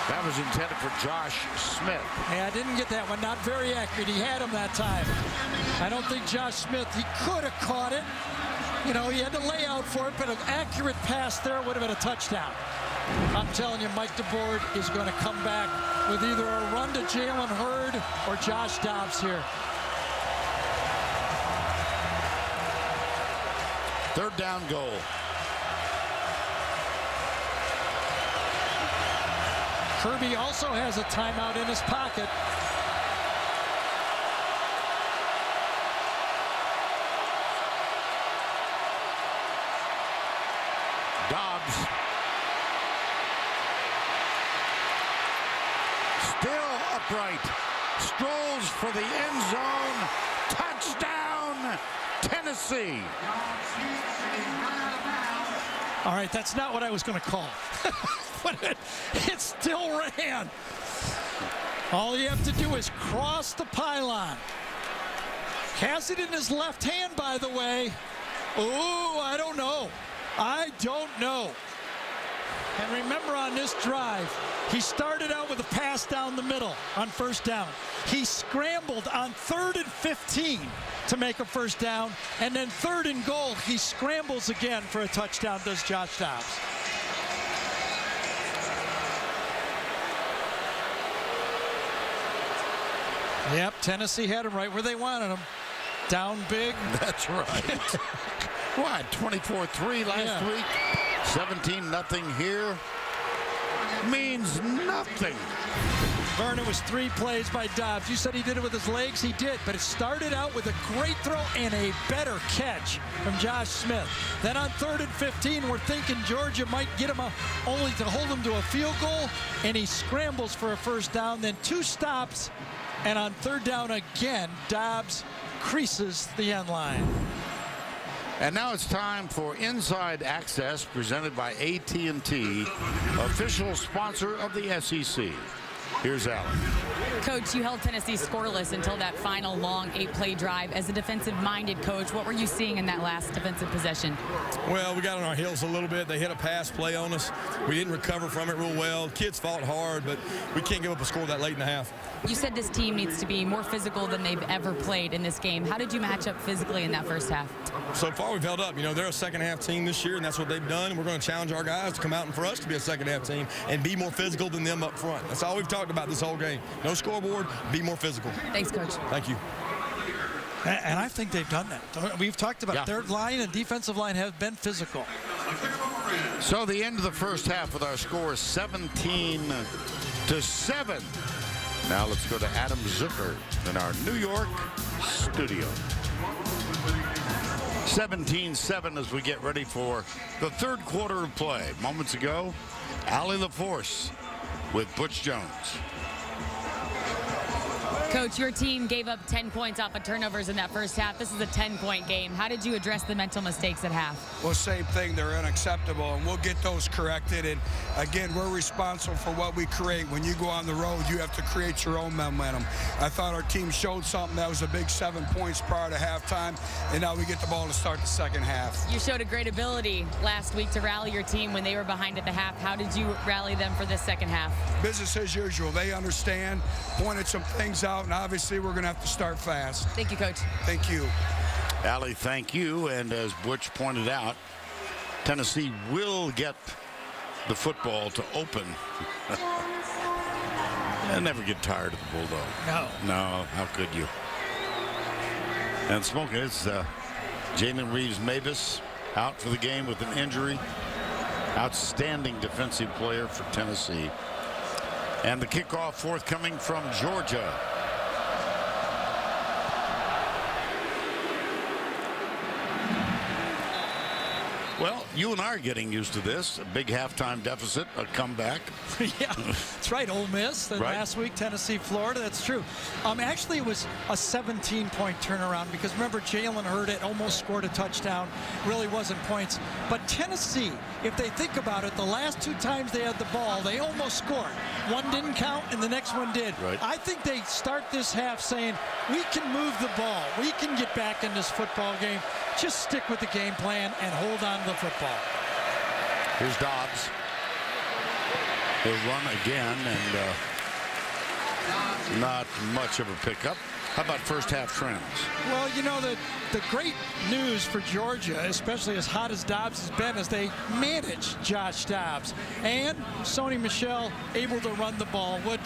[SPEAKER 1] That was intended for Josh Smith.
[SPEAKER 2] Hey, I didn't get that one. Not very accurate. He had him that time. I don't think Josh Smith, he could have caught it. You know, he had to lay out for it, but an accurate pass there would have been a touchdown. I'm telling you, Mike DeBoard is going to come back with either a run to Jalen Hurd or Josh Dobbs here.
[SPEAKER 1] 3rd down goal.
[SPEAKER 2] Kirby also has a timeout in his pocket.
[SPEAKER 1] Dobbs still upright, strolls for the end zone. Touchdown, Tennessee.
[SPEAKER 2] All right, that's not what I was going to call. But it still ran. All you have to do is cross the pylon. Has it in his left hand, by the way. Oh, I don't know. I don't know. And remember, on this drive, he started out with a pass down the middle on 1st down. He scrambled on 3rd and 15 to make a 1st down. And then 3rd and goal, he scrambles again for a touchdown, does Josh Dobbs. Yep, Tennessee had him right where they wanted him. Down big.
[SPEAKER 1] That's right. What, 24-3 last week? 17-0 here. Means nothing.
[SPEAKER 2] Vernon, was 3 plays by Dobbs. You said he did it with his legs. He did, but it started out with a great throw and a better catch from Josh Smith. Then on 3rd and 15, we're thinking Georgia might get him only to hold him to a field goal, and he scrambles for a first down. Then 2 stops, and on 3rd down again, Dobbs creases the end line.
[SPEAKER 1] And now it's time for Inside Access, presented by AT&T, official sponsor of the SEC. Here's Alan.
[SPEAKER 3] Coach, you held Tennessee scoreless until that final long 8-play drive. As a defensive-minded coach, what were you seeing in that last defensive possession?
[SPEAKER 4] Well, we got on our heels a little bit. They hit a pass play on us. We didn't recover from it real well. Kids fought hard, but we can't give up a score that late in the half.
[SPEAKER 3] You said this team needs to be more physical than they've ever played in this game. How did you match up physically in that first half?
[SPEAKER 4] So far, we've held up. You know, they're a second-half team this year, and that's what they've done. And we're going to challenge our guys to come out and for us to be a second-half team and be more physical than them up front. That's all we've talked about this whole game. No scoreboard, be more physical.
[SPEAKER 3] Thanks, Coach.
[SPEAKER 4] Thank you.
[SPEAKER 2] And I think they've done that. We've talked about their line and defensive line have been physical.
[SPEAKER 1] So the end of the first half with our score 17-7. Now let's go to Adam Zucker in our New York studio. 17-7 as we get ready for the 3rd quarter of play. Moments ago, Allie LaForce with Butch Jones.
[SPEAKER 3] Coach, your team gave up 10 points off of turnovers in that first half. This is a 10-point game. How did you address the mental mistakes at half?
[SPEAKER 5] Well, same thing. They're unacceptable, and we'll get those corrected. And, again, we're responsible for what we create. When you go on the road, you have to create your own momentum. I thought our team showed something. That was a big 7 points prior to halftime, and now we get the ball to start the second half.
[SPEAKER 3] You showed a great ability last week to rally your team when they were behind at the half. How did you rally them for this second half?
[SPEAKER 5] Business as usual. They understand, pointed some things out, and obviously we're going to have to start fast.
[SPEAKER 3] Thank you, Coach.
[SPEAKER 5] Thank you.
[SPEAKER 1] Allie, thank you. And as Butch pointed out, Tennessee will get the football to open. I never get tired of the Bulldog. No, how could you? And smoking, it's Jalen Reeves-Mavis out for the game with an injury. Outstanding defensive player for Tennessee. And the kickoff forthcoming from Georgia. Well, you and I are getting used to this. A big halftime deficit, a comeback.
[SPEAKER 2] Yeah, that's right. Ole Miss. And last week, Tennessee, Florida. That's true. Actually, it was a 17-point turnaround because remember, Jalen Hurd had almost scored a touchdown. Really wasn't points. But Tennessee, if they think about it, the last 2 times they had the ball, they almost scored. One didn't count, and the next one did.
[SPEAKER 1] Right.
[SPEAKER 2] I think they start this half saying, we can move the ball. We can get back in this football game. Just stick with the game plan and hold on to the football.
[SPEAKER 1] Here's Dobbs. He'll run again, and not much of a pickup. How about first half trends?
[SPEAKER 2] Well, you know, the great news for Georgia, especially as hot as Dobbs has been, is they managed Josh Dobbs. And Sony Michel able to run the ball. What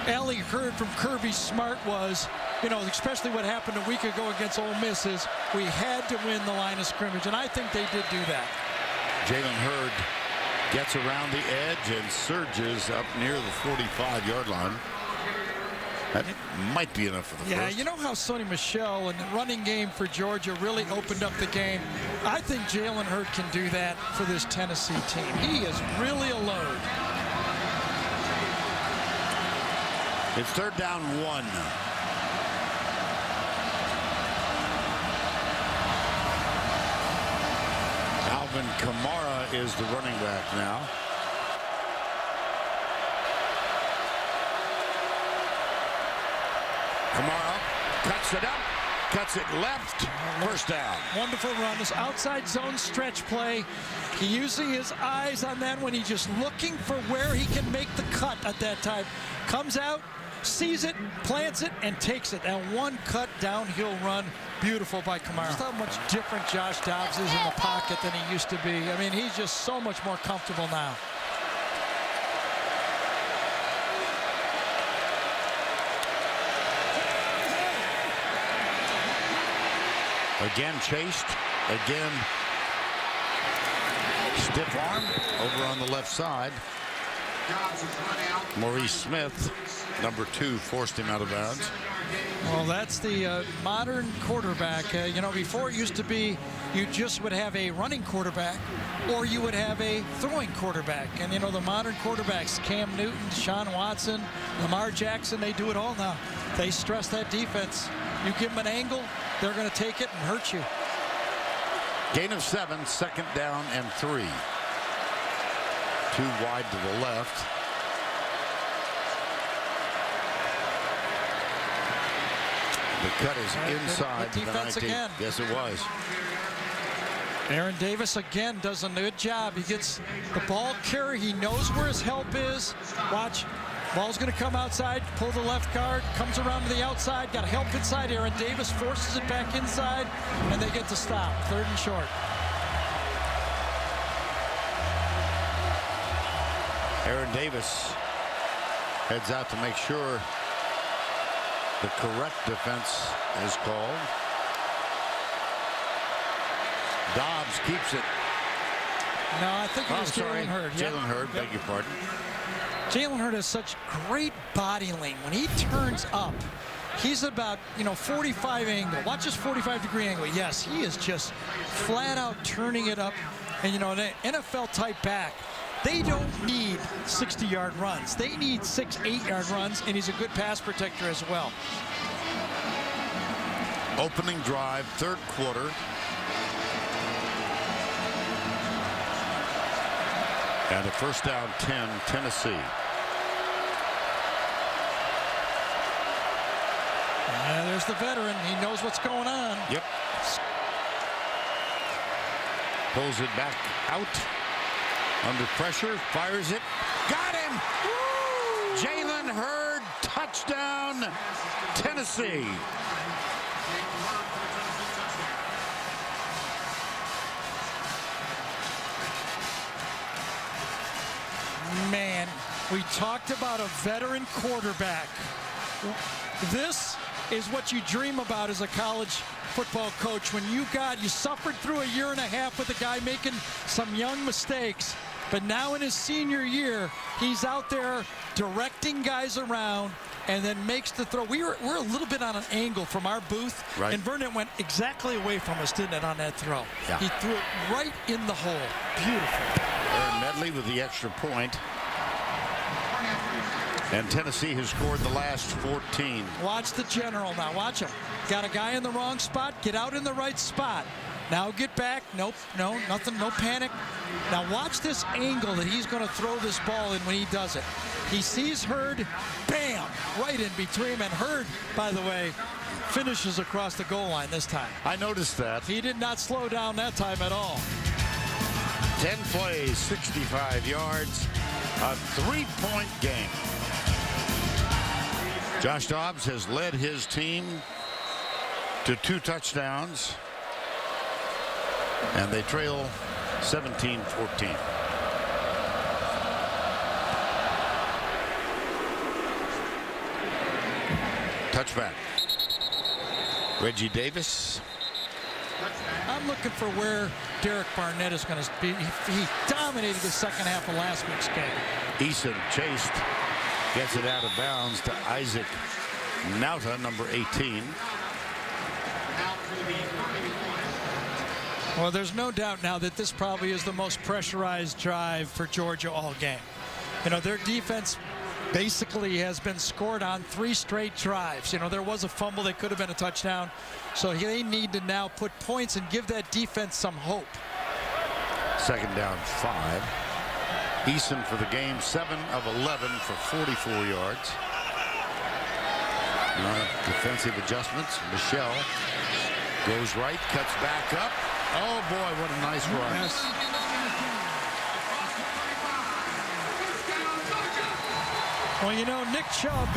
[SPEAKER 2] Allie heard from Kirby Smart was, you know, especially what happened a week ago against Ole Miss, is we had to win the line of scrimmage, and I think they did do that.
[SPEAKER 1] Jalen Hurd gets around the edge and surges up near the 45-yard line. That might be enough for the first.
[SPEAKER 2] Yeah, you know how Sony Michel and the running game for Georgia really opened up the game. I think Jalen Hurd can do that for this Tennessee team. He is really a load.
[SPEAKER 1] It's 3rd down 1. Alvin Kamara is the running back now. Kamara cuts it up, cuts it left, first down.
[SPEAKER 2] Wonderful run. This outside zone stretch play. He using his eyes on that when he's just looking for where he can make the cut at that time. Comes out, sees it, plants it, and takes it. And one cut downhill run. Beautiful by Kamara. Just how much different Josh Dobbs is in the pocket than he used to be. I mean, he's just so much more comfortable now.
[SPEAKER 1] Again chased, again stiff arm over on the left side. Maurice Smith, number 2, forced him out of bounds.
[SPEAKER 2] Well, that's the modern quarterback. You know, before it used to be you just would have a running quarterback or you would have a throwing quarterback. And, you know, the modern quarterbacks, Cam Newton, Deshaun Watson, Lamar Jackson, they do it all now. They stress that defense. You give them an angle, they're going to take it and hurt you.
[SPEAKER 1] Gain of 7, 2nd down and 3. 2 wide to the left. The cut is inside.
[SPEAKER 2] Good defense again.
[SPEAKER 1] Yes, it was.
[SPEAKER 2] Aaron Davis again does a good job. He gets the ball carry. He knows where his help is. Watch. Ball's going to come outside, pull the left guard, comes around to the outside, got help inside. Aaron Davis forces it back inside, and they get to stop. 3rd and short.
[SPEAKER 1] Aaron Davis heads out to make sure the correct defense is called. Dobbs keeps it.
[SPEAKER 2] No, I think it was Jalen Hurd.
[SPEAKER 1] Jalen Hurd, beg your pardon.
[SPEAKER 2] Jalen Hurd has such great body length. When he turns up, he's about, 45 angle. Watch his 45-degree angle. Yes, he is just flat out turning it up. And, an NFL type back, they don't need 60-yard runs. They need 6, 8-yard runs, and he's a good pass protector as well.
[SPEAKER 1] Opening drive, 3rd quarter. And a 1st down 10, Tennessee.
[SPEAKER 2] There's the veteran. He knows what's going on.
[SPEAKER 1] Yep. Pulls it back out. Under pressure. Fires it. Got him! Jalen Hurd. Touchdown, Tennessee.
[SPEAKER 2] Man, we talked about a veteran quarterback. This is what you dream about as a college football coach. When you suffered through a year and a half with a guy making some young mistakes, but now in his senior year, he's out there directing guys around and then makes the throw. We're a little bit on an angle from our booth,
[SPEAKER 1] right,
[SPEAKER 2] and Vernon went exactly away from us, didn't it, on that throw?
[SPEAKER 1] Yeah.
[SPEAKER 2] He threw it right in the hole. Beautiful.
[SPEAKER 1] Aaron Medley with the extra point. And Tennessee has scored the last 14.
[SPEAKER 2] Watch the general now. Watch him. Got a guy in the wrong spot. Get out in the right spot. Now get back. Nope. No, nothing. No panic. Now watch this angle that he's going to throw this ball in when he does it. He sees Hurd. Bam! Right in between him. And Hurd, by the way, finishes across the goal line this time.
[SPEAKER 1] I noticed that.
[SPEAKER 2] He did not slow down that time at all.
[SPEAKER 1] 10 plays, 65 yards. A 3-point game. Josh Dobbs has led his team to 2 touchdowns, and they trail 17-14. Touchback. Reggie Davis.
[SPEAKER 2] I'm looking for where Derek Barnett is going to be. He dominated the second half of last week's game.
[SPEAKER 1] Eason chased. Gets it out of bounds to Isaac Nauta, number 18.
[SPEAKER 2] Well, there's no doubt now that this probably is the most pressurized drive for Georgia all game. Their defense basically has been scored on 3 straight drives. There was a fumble that could have been a touchdown. So they need to now put points and give that defense some hope.
[SPEAKER 1] 2nd down 5. Eason for the game, 7 of 11 for 44 yards. Defensive adjustments. Michelle goes right, cuts back up. Oh boy, what a nice run.
[SPEAKER 2] Yes. Well, Nick Chubb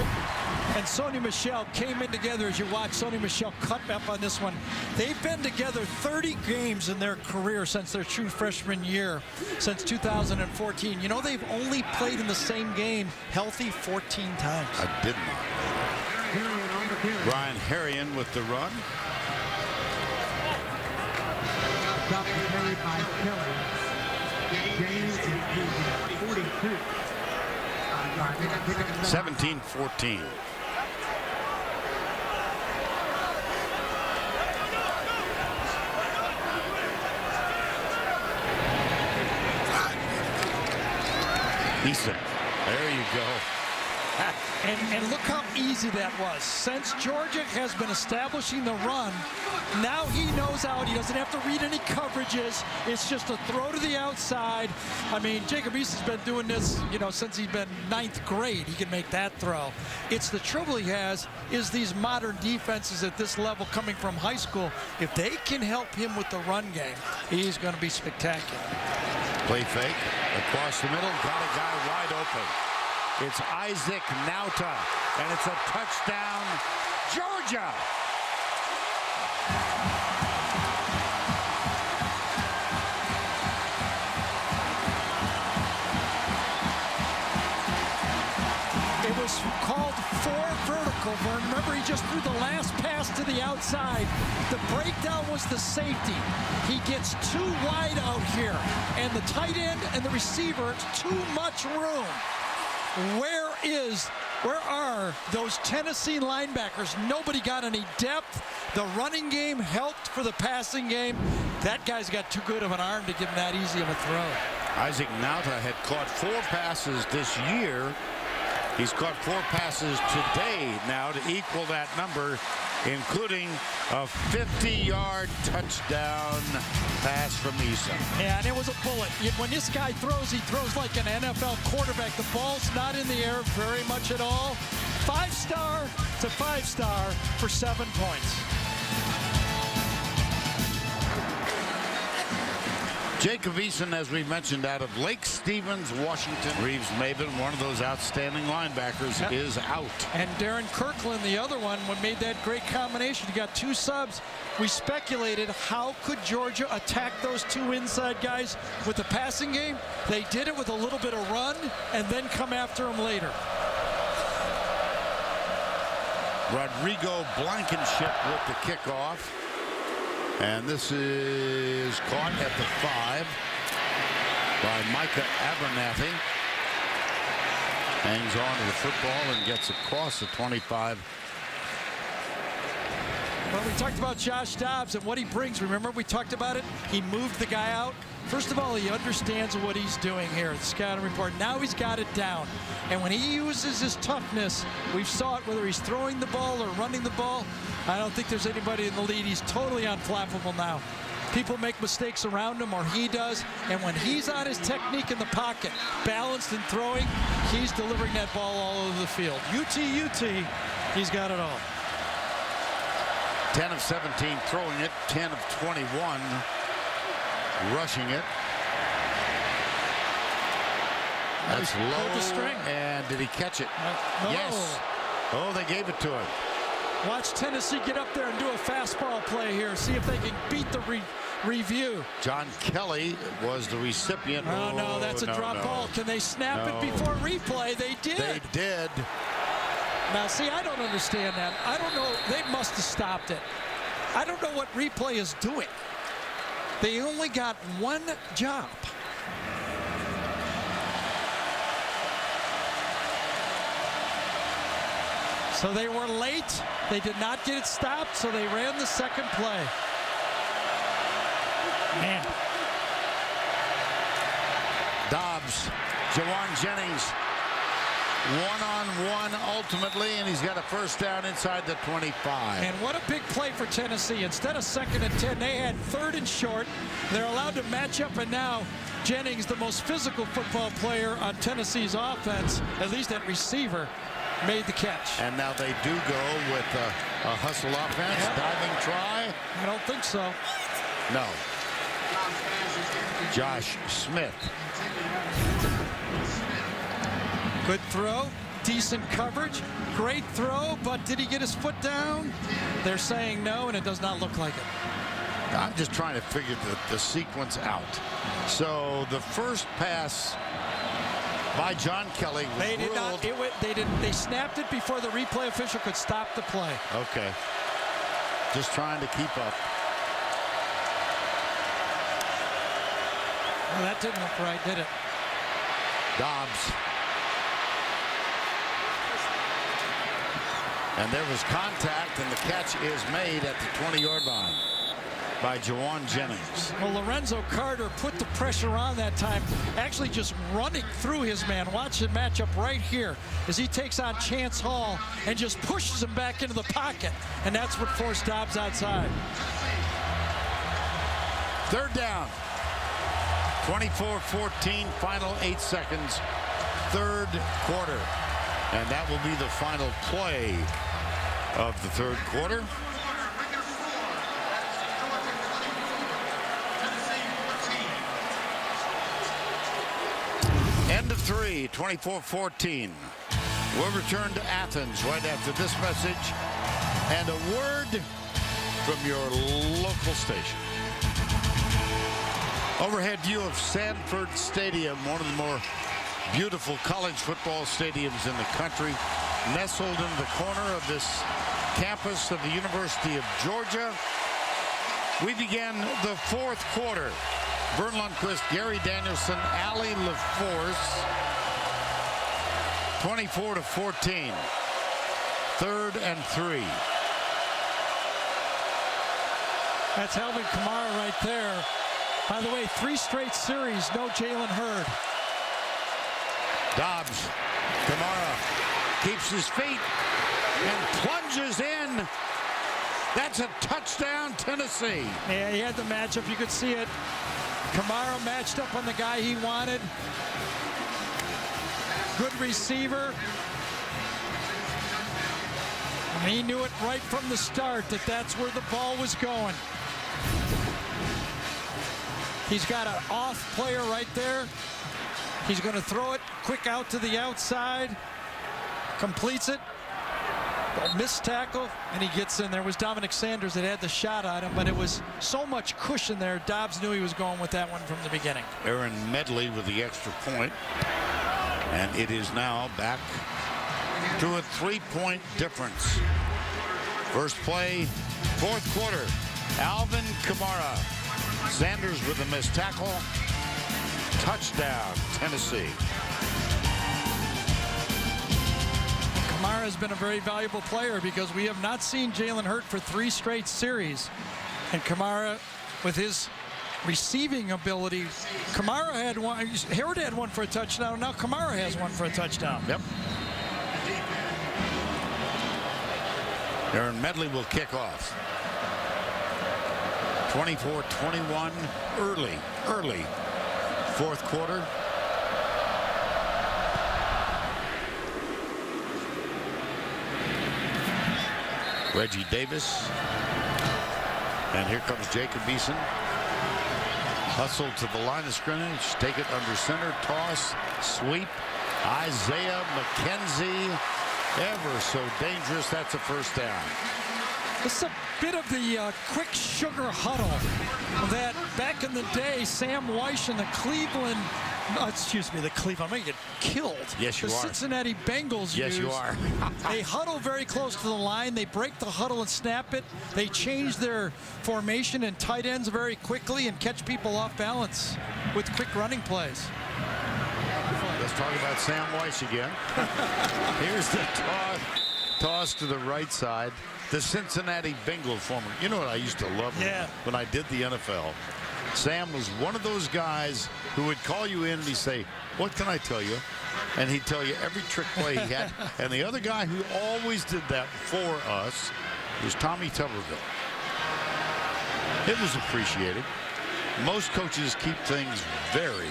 [SPEAKER 2] and Sony Michel came in together. As you watch Sony Michel cut up on this one, they've been together 30 games in their career since their true freshman year, since 2014. They've only played in the same game healthy 14 times.
[SPEAKER 1] I did not. Ryan Harrion with the run.
[SPEAKER 6] Carried by Kelly. James is 42.
[SPEAKER 1] 17-14. Eason. There you go.
[SPEAKER 2] And look how easy that was. Since Georgia has been establishing the run, now he knows out. He doesn't have to read any coverages. It's just a throw to the outside. I mean, Jacob Eason's been doing this, since he's been 9th grade. He can make that throw. It's the trouble he has is these modern defenses at this level coming from high school. If they can help him with the run game, he's going to be spectacular.
[SPEAKER 1] Play fake across the middle. Got a guy wide open. It's Isaac Nauta, and it's a touchdown, Georgia.
[SPEAKER 2] It was called 4 vertical, Vern. Remember, he just threw the last pass to the outside. The breakdown was the safety. He gets too wide out here, and the tight end and the receiver, it's too much room. Where are those Tennessee linebackers? Nobody got any depth. The running game helped for the passing game. That guy's got too good of an arm to give him that easy of a throw.
[SPEAKER 1] Isaac Nauta had caught 4 passes this year. He's caught 4 passes today now to equal that number, including a 50-yard touchdown pass from Eason.
[SPEAKER 2] Yeah, and it was a bullet. When this guy throws, he throws like an NFL quarterback. The ball's not in the air very much at all. 5-star to 5-star for 7 points.
[SPEAKER 1] Jacob Eason, as we mentioned, out of Lake Stevens, Washington. Reeves Maben, one of those outstanding linebackers, is out.
[SPEAKER 2] And Darren Kirkland, the other one, made that great combination. He got 2 subs. We speculated, how could Georgia attack those 2 inside guys with the passing game? They did it with a little bit of run and then come after him later.
[SPEAKER 1] Rodrigo Blankenship with the kickoff. And this is caught at the 5 by Micah Abernathy. Hangs on to the football and gets across the 25.
[SPEAKER 2] Well, we talked about Josh Dobbs and what he brings. Remember, we talked about it? He moved the guy out. First of all, he understands what he's doing here at the scouting report. Now he's got it down. And when he uses his toughness, we saw it whether he's throwing the ball or running the ball. I don't think there's anybody in the lead. He's totally unflappable now. People make mistakes around him, or he does. And when he's on his technique in the pocket, balanced and throwing, he's delivering that ball all over the field. UT, he's got it all.
[SPEAKER 1] 10 of 17 throwing it, 10 of 21 rushing it. That's low, and did he catch it?
[SPEAKER 2] No.
[SPEAKER 1] Yes. Oh, they gave it to him.
[SPEAKER 2] Watch Tennessee get up there and do a fastball play here. See if they can beat the review.
[SPEAKER 1] John Kelly was the recipient.
[SPEAKER 2] Oh, no, that's a drop ball. Can they snap it before replay? They did.
[SPEAKER 1] They did.
[SPEAKER 2] Now, see, I don't understand that. I don't know. They must have stopped it. I don't know what replay is doing. They only got 1 job. So they were late. They did not get it stopped, so they ran the second play. Man.
[SPEAKER 1] Dobbs, Jawan Jennings, one-on-one ultimately, and he's got a first down inside the 25.
[SPEAKER 2] And what a big play for Tennessee. Instead of 2nd and 10, they had 3rd and short. They're allowed to match up, and now Jennings, the most physical football player on Tennessee's offense, at least at receiver, made the catch.
[SPEAKER 1] And now they do go with a hustle offense, diving try.
[SPEAKER 2] I don't think so.
[SPEAKER 1] No. Josh Smith.
[SPEAKER 2] Good throw, decent coverage, great throw, but did he get his foot down? They're saying no, and it does not look like it.
[SPEAKER 1] I'm just trying to figure the sequence out. So the first pass by John Kelly was
[SPEAKER 2] they did
[SPEAKER 1] ruled.
[SPEAKER 2] not. They snapped it before the replay official could stop the play.
[SPEAKER 1] Okay. Just trying to keep up.
[SPEAKER 2] Well, that didn't look right, did it?
[SPEAKER 1] Dobbs. And there was contact, and the catch is made at the 20-yard line by Jawan Jennings.
[SPEAKER 2] Well, Lorenzo Carter put the pressure on that time, actually just running through his man. Watch it match up right here as he takes on Chance Hall and just pushes him back into the pocket. And that's what forced Dobbs outside.
[SPEAKER 1] Third down. 24-14, final 8 seconds, third quarter. And that will be the final play of the third quarter. End of 3, 24-14. We'll return to Athens right after this message and a word from your local station. Overhead view of Sanford Stadium, one of the more beautiful college football stadiums in the country, nestled in the corner of this campus of the University of Georgia. We begin the fourth quarter. Vern Lundquist, Gary Danielson, Allie LaForce, 24-14. Third and 3.
[SPEAKER 2] That's Alvin Kamara right there. By the way, 3 straight series, no Jalen Hurd.
[SPEAKER 1] Dobbs, Kamara keeps his feet and plunges in. That's a touchdown, Tennessee.
[SPEAKER 2] Yeah, he had the matchup. You could see it. Kamara matched up on the guy he wanted. Good receiver. And he knew it right from the start that that's where the ball was going. He's got an off player right there. He's going to throw it quick out to the outside. Completes it. A missed tackle, and he gets in. There was Dominic Sanders that had the shot on him, but it was so much cushion there. Dobbs knew he was going with that one from the beginning.
[SPEAKER 1] Aaron Medley with the extra point. And it is now back to a 3-point difference. First play, fourth quarter. Alvin Kamara. Sanders with a missed tackle. Touchdown, Tennessee.
[SPEAKER 2] Kamara has been a very valuable player because we have not seen Jalen Hurd for 3 straight series. And Kamara, with his receiving ability, Kamara had one. Hurd had one for a touchdown. Now Kamara has one for a touchdown.
[SPEAKER 1] Yep. Aaron Medley will kick off. 24-21, early fourth quarter. Reggie Davis. And here comes Jacob Eason. Hustle to the line of scrimmage. Take it under center. Toss. Sweep. Isaiah McKenzie. Ever so dangerous. That's a first down.
[SPEAKER 2] This is a bit of the quick sugar huddle that back in the day, Sam Weish and the Cleveland, I'm going to get killed.
[SPEAKER 1] Yes, you
[SPEAKER 2] the
[SPEAKER 1] are.
[SPEAKER 2] Cincinnati Bengals
[SPEAKER 1] Yes,
[SPEAKER 2] use.
[SPEAKER 1] you are.
[SPEAKER 2] They huddle very close to the line. They break the huddle and snap it. They change their formation and tight ends very quickly and catch people off balance with quick running plays.
[SPEAKER 1] Let's talk about Sam Weish again. Here's the toss to the right side. The Cincinnati Bengals former. You know what I used to love when I did the NFL? Sam was one of those guys who would call you in and he'd say, "What can I tell you?" And he'd tell you every trick play he had. And the other guy who always did that for us was Tommy Tuberville. It was appreciated. Most coaches keep things very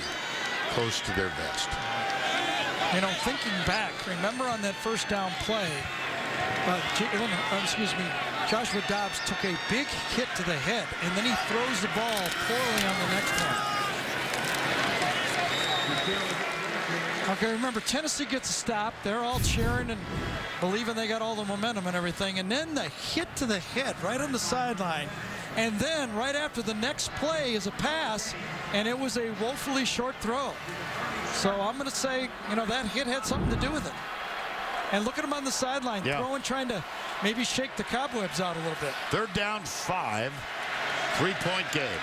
[SPEAKER 1] close to their vest.
[SPEAKER 2] You know, thinking back, remember on that first down play, Joshua Dobbs took a big hit to the head, and then he throws the ball poorly on the next one. Okay, remember, Tennessee gets a stop. They're all cheering and believing they got all the momentum and everything, and then the hit to the head right on the sideline. And then right after the next play is a pass, and it was a woefully short throw. So I'm going to say, you know, that hit had something to do with it. And look at him on the sideline, throwing, trying to maybe shake the cobwebs out a little bit.
[SPEAKER 1] Third down, 5, 3-point game.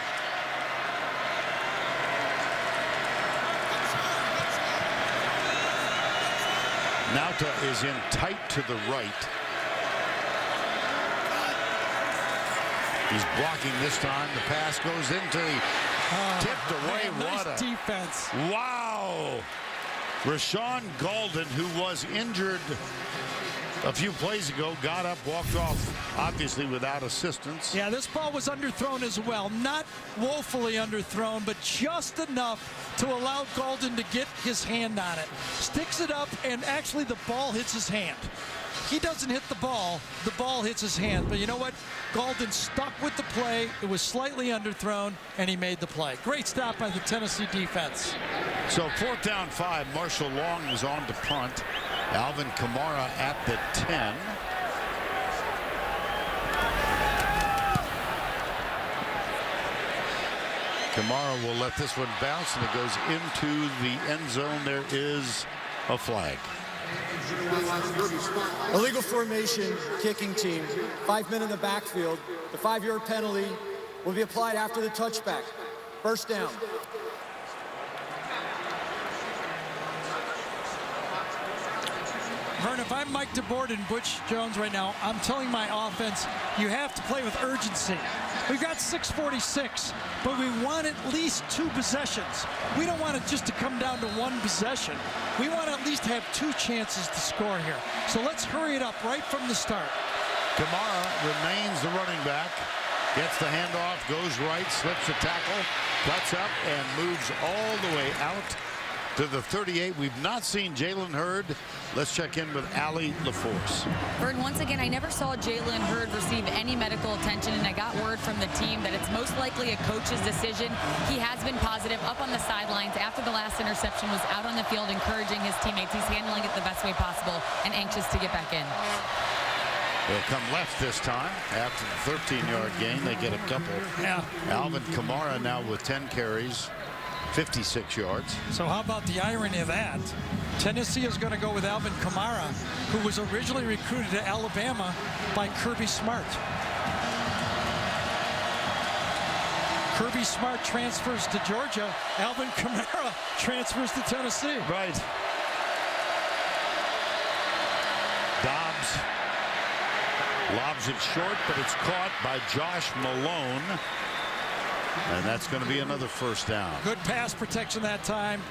[SPEAKER 1] Nauta is in tight to the right. He's blocking this time. The pass goes into the tipped away.
[SPEAKER 2] Man,
[SPEAKER 1] what
[SPEAKER 2] nice
[SPEAKER 1] a
[SPEAKER 2] defense.
[SPEAKER 1] Wow. Rashawn Golden, who was injured a few plays ago, got up, walked off, obviously without assistance.
[SPEAKER 2] Yeah, this ball was underthrown as well. Not woefully underthrown, but just enough to allow Golden to get his hand on it. Sticks it up, and actually the ball hits his hand. He doesn't hit the ball hits his hand. But you know what? Golden stuck with the play. It was slightly underthrown, and he made the play. Great stop by the Tennessee defense.
[SPEAKER 1] So 4th down 5. Marshall Long is on to punt. Alvin Kamara at the 10. Kamara will let this one bounce, and it goes into the end zone. There is a flag.
[SPEAKER 6] Illegal formation, kicking team, 5 men in the backfield. The 5-yard penalty will be applied after the touchback. First down.
[SPEAKER 2] Vern, if I'm Mike DeBoer and Butch Jones right now, I'm telling my offense, you have to play with urgency. We've got 6:46, but we want at least 2 possessions. We don't want it just to come down to 1 possession. We want to at least have 2 chances to score here. So let's hurry it up right from the start.
[SPEAKER 1] Kamara remains the running back. Gets the handoff, goes right, slips a tackle, cuts up, and moves all the way out to the 38. We've not seen Jalen Hurd. Let's check in with Allie LaForce.
[SPEAKER 3] Vern, once again, I never saw Jalen Hurd receive any medical attention, and I got word from the team that it's most likely a coach's decision. He has been positive up on the sidelines after the last interception, was out on the field encouraging his teammates. He's handling it the best way possible and anxious to get back in.
[SPEAKER 1] They'll come left this time. After the 13-yard gain, they get a couple.
[SPEAKER 2] Yeah.
[SPEAKER 1] Alvin Kamara now with 10 carries, 56 yards.
[SPEAKER 2] So how about the irony of that? Tennessee is going to go with Alvin Kamara, who was originally recruited to Alabama by Kirby Smart. Kirby Smart transfers to Georgia. Alvin Kamara transfers to Tennessee.
[SPEAKER 1] Right. Dobbs lobs it short, but it's caught by Josh Malone. And that's going to be another first down.
[SPEAKER 2] Good pass protection that time.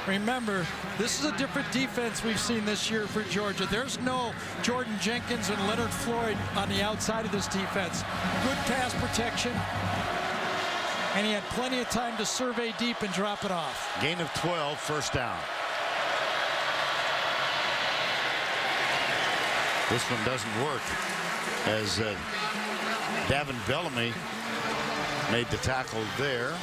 [SPEAKER 2] Remember, this is a different defense we've seen this year for Georgia. There's no Jordan Jenkins and Leonard Floyd on the outside of this defense. Good pass protection. And he had plenty of time to survey deep and drop it off.
[SPEAKER 1] Gain of 12, first down. This one doesn't work as Davin Bellamy made the tackle there.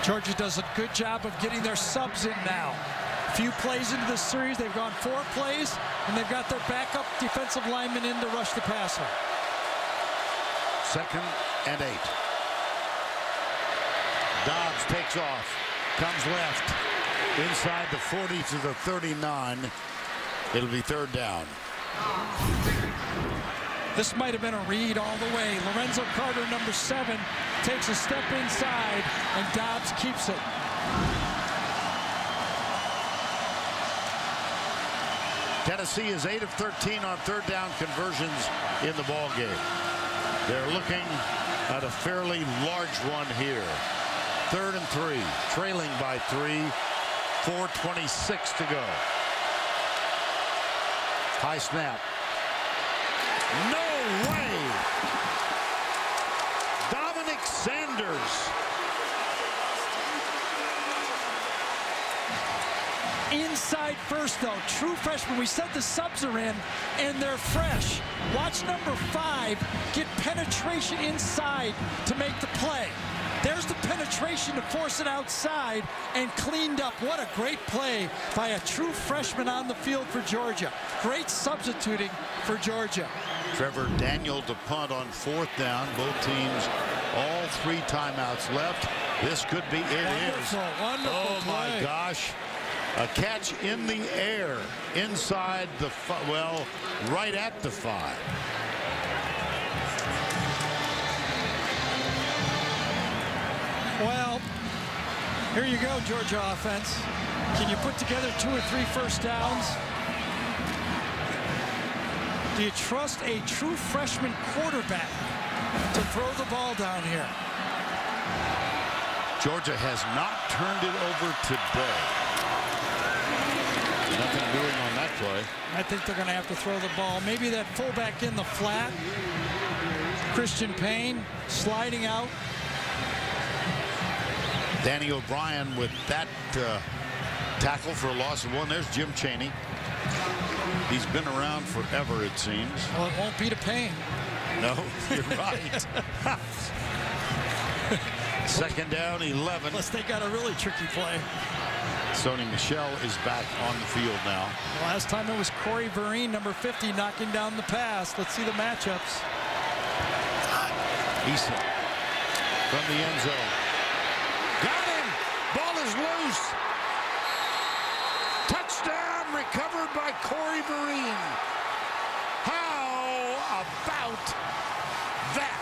[SPEAKER 2] Georgia does a good job of getting their subs in now. A few plays into the series, they've gone 4 plays, and they've got their backup defensive lineman in to rush the passer.
[SPEAKER 1] 2nd and 8. Dobbs takes off, comes left, inside the 40 to the 39. It'll be 3rd down.
[SPEAKER 2] This might have been a read all the way. Lorenzo Carter, number 7, takes a step inside, and Dobbs keeps it.
[SPEAKER 1] Tennessee is 8 of 13 on 3rd down conversions in the ball game. They're looking at a fairly large one here. 3rd and 3, trailing by 3, 4:26 to go. High snap. No way! Dominic Sanders.
[SPEAKER 2] Inside first, though. True freshman. We said the subs are in, and they're fresh. Watch number 5 get penetration inside to make the play. There's the penetration to force it outside and cleaned up. What a great play by a true freshman on the field for Georgia. Great substituting for Georgia.
[SPEAKER 1] Trevor Daniel to punt on 4th down. Both teams, all 3 timeouts left. This could be it.
[SPEAKER 2] Wonderful
[SPEAKER 1] Oh my
[SPEAKER 2] play.
[SPEAKER 1] gosh. A catch in the air inside the, well, right at the 5.
[SPEAKER 2] Well, here you go, Georgia offense. Can you put together 2 or 3 first downs? Do you trust a true freshman quarterback to throw the ball down here?
[SPEAKER 1] Georgia has not turned it over today. Nothing doing on that play.
[SPEAKER 2] I think they're going to have to throw the ball. Maybe that fullback in the flat. Christian Payne sliding out.
[SPEAKER 1] Danny O'Brien with that tackle for a loss of 1. There's Jim Chaney. He's been around forever, it seems.
[SPEAKER 2] Well, it won't be to Payne.
[SPEAKER 1] No, you're right. Second down, 11.
[SPEAKER 2] Unless they got a really tricky play.
[SPEAKER 1] Sony Michel is back on the field now.
[SPEAKER 2] Last time it was Corey Vereen, number 50, knocking down the pass. Let's see the matchups.
[SPEAKER 1] Eason from the end zone. Got him! Ball is loose. Touchdown recovered by Corey Vereen. How about that?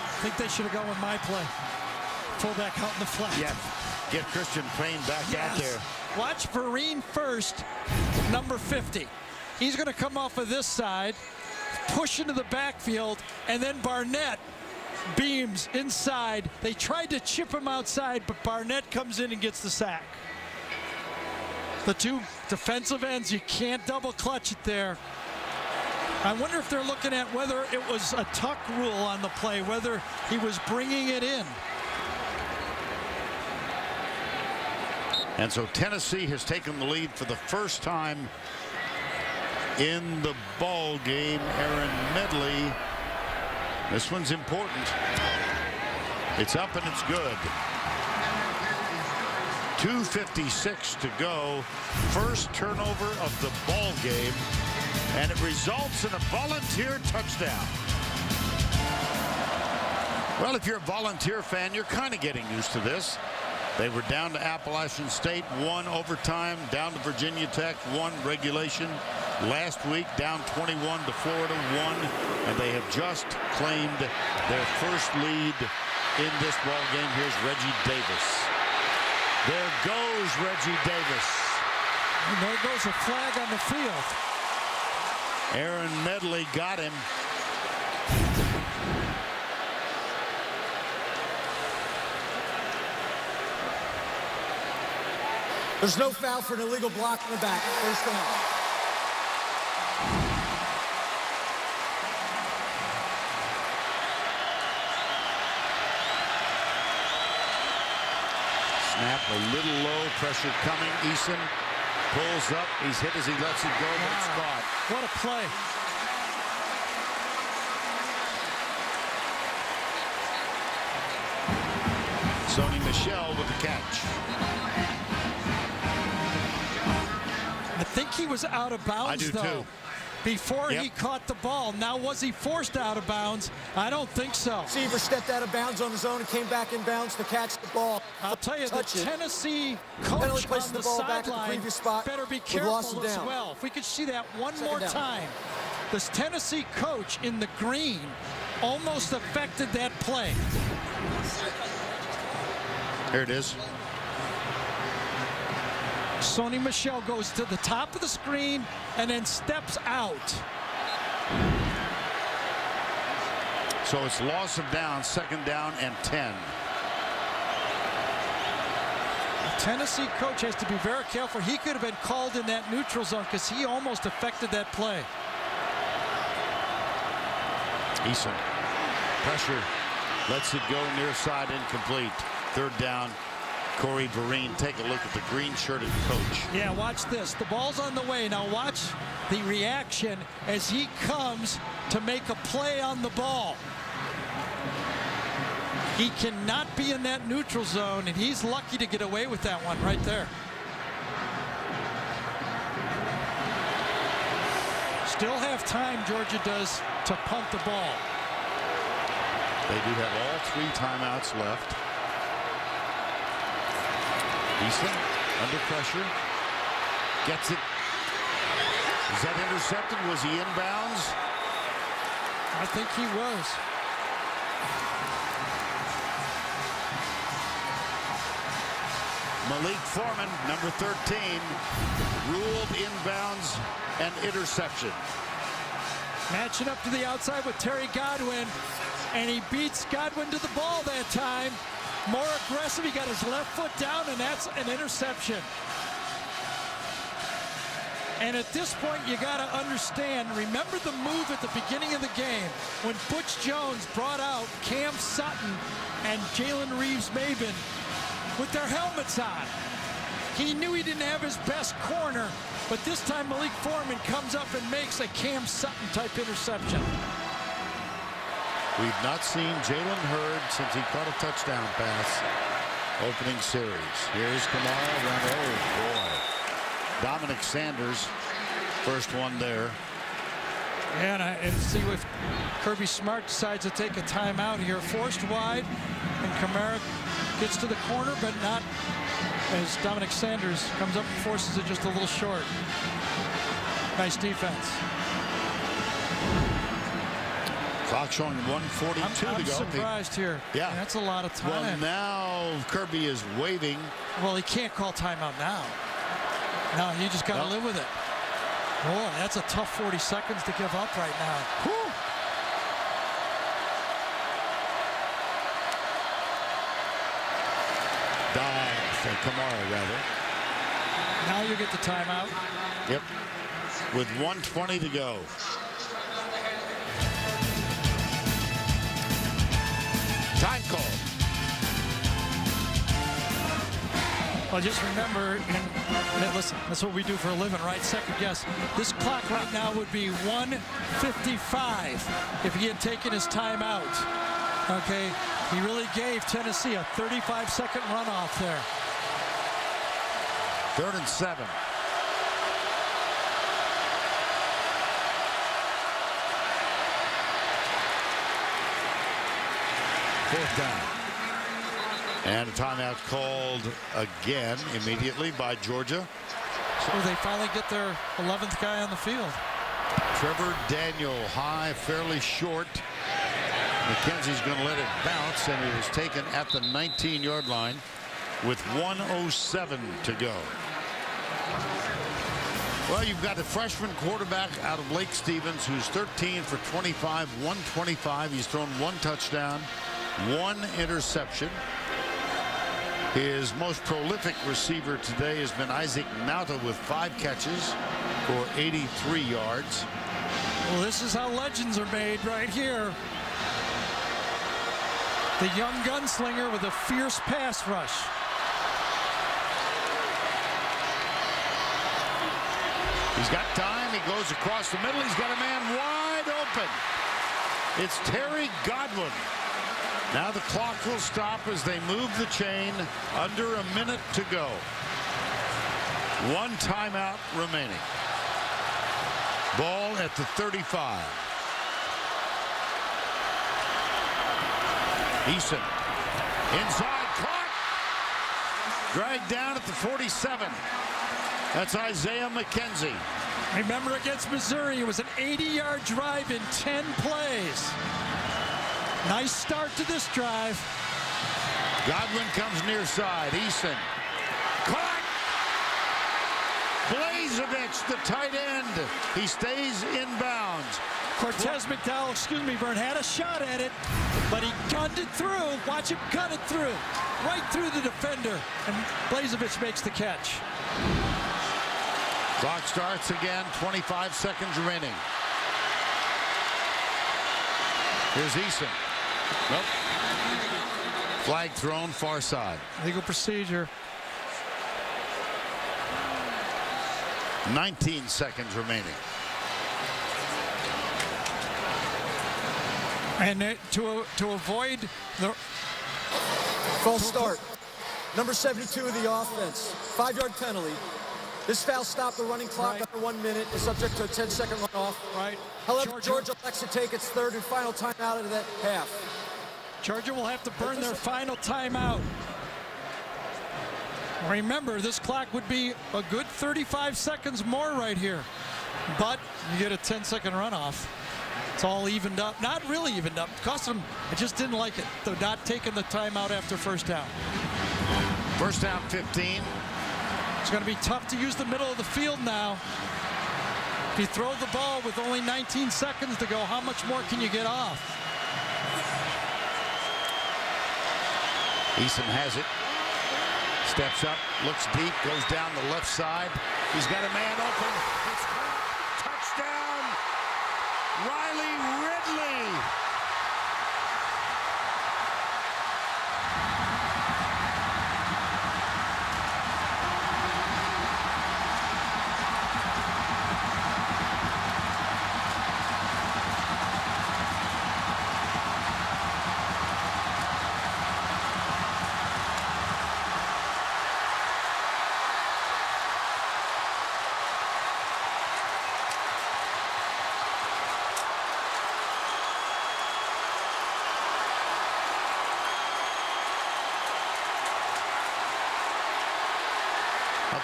[SPEAKER 2] I think they should have gone with my play. Fullback out in the flat.
[SPEAKER 1] Yeah, get Christian Payne back out there.
[SPEAKER 2] Watch Vereen first, number 50. He's going to come off of this side, push into the backfield, and then Barnett beams inside. They tried to chip him outside, but Barnett comes in and gets the sack. The two defensive ends, you can't double clutch it there. I wonder if they're looking at whether it was a tuck rule on the play, whether he was bringing it in.
[SPEAKER 1] And so Tennessee has taken the lead for the first time in the ball game. Aaron Medley. This one's important. It's up and it's good. 2:56 to go. First turnover of the ball game. And it results in a Volunteer touchdown. Well, if you're a Volunteer fan, you're kind of getting used to this. They were down to Appalachian State, 1 overtime, down to Virginia Tech, 1 regulation. Last week, down 21 to Florida, 1. And they have just claimed their first lead in this ball game. Here's Reggie Davis. There goes Reggie Davis.
[SPEAKER 2] And there goes a flag on the field.
[SPEAKER 1] Aaron Medley got him.
[SPEAKER 6] There's no foul for an illegal block in the back. First down.
[SPEAKER 1] Snap a little low, pressure coming. Eason pulls up. He's hit as he lets it go, but it's caught.
[SPEAKER 2] What a play.
[SPEAKER 1] Sony Michel with the catch.
[SPEAKER 2] I think he was out of bounds,
[SPEAKER 1] I do
[SPEAKER 2] though,
[SPEAKER 1] too.
[SPEAKER 2] before he caught the ball. Now, was he forced out of bounds? I don't think so.
[SPEAKER 6] Receiver stepped out of bounds on his own and came back in bounds to catch the ball.
[SPEAKER 2] I'll tell you, the Tennessee coach on the sideline better be careful as well. If we could see that one more time. This Tennessee coach in the green almost affected that play.
[SPEAKER 1] Here it is.
[SPEAKER 2] Sony Michel goes to the top of the screen and then steps out.
[SPEAKER 1] So it's loss of down, 2nd down and 10.
[SPEAKER 2] The Tennessee coach has to be very careful. He could have been called in that neutral zone because he almost affected that play.
[SPEAKER 1] Eason, pressure, lets it go near side, incomplete. 3rd down. Corey Vereen, take a look at the green-shirted coach.
[SPEAKER 2] Yeah, watch this. The ball's on the way. Now watch the reaction as he comes to make a play on the ball. He cannot be in that neutral zone, and he's lucky to get away with that one right there. Still have time, Georgia does, to punt the ball.
[SPEAKER 1] They do have all 3 timeouts left. Eason under pressure, gets it. Is that intercepted? Was he inbounds?
[SPEAKER 2] I think he was.
[SPEAKER 1] Malik Foreman, number 13, ruled inbounds and interception.
[SPEAKER 2] Matching up to the outside with Terry Godwin, and he beats Godwin to the ball that time. More aggressive, he got his left foot down, and that's an interception. And at this point, you got to understand, remember the move at the beginning of the game when Butch Jones brought out Cam Sutton and Jalen Reeves-Maybin with their helmets on. He knew he didn't have his best corner, but this time Malik Foreman comes up and makes a Cam Sutton type interception.
[SPEAKER 1] We've not seen Jalen Hurd since he caught a touchdown pass opening series. Here's Kamara around. Oh boy. Dominic Sanders, first one there.
[SPEAKER 2] And see if Kirby Smart decides to take a timeout here. Forced wide, and Kamara gets to the corner, but not as Dominic Sanders comes up and forces it just a little short. Nice defense.
[SPEAKER 1] Clock showing 1:42 to go.
[SPEAKER 2] I'm surprised here.
[SPEAKER 1] Yeah.
[SPEAKER 2] That's a lot of time.
[SPEAKER 1] Well, now Kirby is waving.
[SPEAKER 2] Well, he can't call timeout now. No, you just got to live with it. Boy, that's a tough 40 seconds to give up right now.
[SPEAKER 1] Whew. Kamara, rather.
[SPEAKER 2] Now you get the timeout.
[SPEAKER 1] Yep. With 1:20 to go. Time call.
[SPEAKER 2] Well, just remember, and listen, that's what we do for a living, right? Second guess. This clock right now would be 1:55 if he had taken his timeout. Okay, he really gave Tennessee a 35-second runoff there.
[SPEAKER 1] 3rd and 7. Fourth down. And a timeout called again immediately by Georgia.
[SPEAKER 2] So they finally get their 11th guy on the field.
[SPEAKER 1] Trevor Daniel, high, fairly short. McKenzie's going to let it bounce, and it was taken at the 19-yard line with 1:07 to go. Well, you've got a freshman quarterback out of Lake Stevens who's 13 for 25, 125. He's thrown 1 touchdown, 1 interception. His most prolific receiver today has been Isaac Nauta with 5 catches for 83 yards.
[SPEAKER 2] Well, this is how legends are made right here. The young gunslinger with a fierce pass rush.
[SPEAKER 1] He's got time. He goes across the middle. He's got a man wide open. It's Terry Godwin. Now the clock will stop as they move the chain. Under a minute to go. 1 timeout remaining. Ball at the 35. Eason inside, caught, dragged down at the 47. That's Isaiah McKenzie.
[SPEAKER 2] Remember, against Missouri, it was an 80-yard drive in 10 plays. Nice start to this drive.
[SPEAKER 1] Godwin comes near side. Eason caught. Blazevich, the tight end. He stays inbounds.
[SPEAKER 2] Cortez McDowell, Vern, had a shot at it, but he gunned it through. Watch him gun it through. Right through the defender. And Blazevich makes the catch.
[SPEAKER 1] Clock starts again. 25 seconds remaining. Here's Eason. Nope. Flag thrown far side.
[SPEAKER 2] Legal procedure.
[SPEAKER 1] 19 seconds remaining.
[SPEAKER 2] And to avoid the
[SPEAKER 6] false start. Number 72 of the offense. 5-yard penalty. This foul stopped the running clock under 1 minute. Is subject to a 10-second runoff.
[SPEAKER 2] Right.
[SPEAKER 6] However, Georgia elects to take its 3rd and final timeout of that half.
[SPEAKER 2] Georgia will have to burn their final timeout. Remember, this clock would be a good 35 seconds more right here. But you get a 10-second runoff. It's all evened up. Not really evened up. Cost them. I just didn't like it. They're not taking the timeout after first down.
[SPEAKER 1] First down 15.
[SPEAKER 2] It's going to be tough to use the middle of the field now. If you throw the ball with only 19 seconds to go, how much more can you get off?
[SPEAKER 1] Eason has it. Steps up, looks deep, goes down the left side. He's got a man open. It's touchdown, Riley Ridley.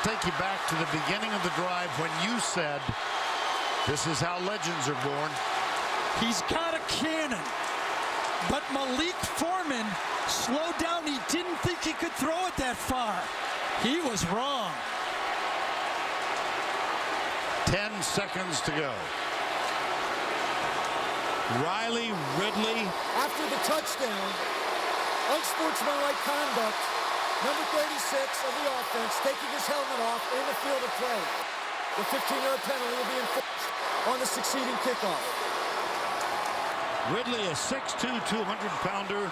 [SPEAKER 1] Take you back to the beginning of the drive when you said this is how legends are born.
[SPEAKER 2] He's got a cannon, but Malik Foreman slowed down. He didn't think he could throw it that far. He was wrong.
[SPEAKER 1] 10 seconds to go. Riley Ridley.
[SPEAKER 6] After the touchdown, unsportsmanlike conduct. Number 36 of the offense taking his helmet off in the field of play. The 15-yard penalty will be enforced on the succeeding kickoff.
[SPEAKER 1] Ridley, a 6'2", 200-pounder,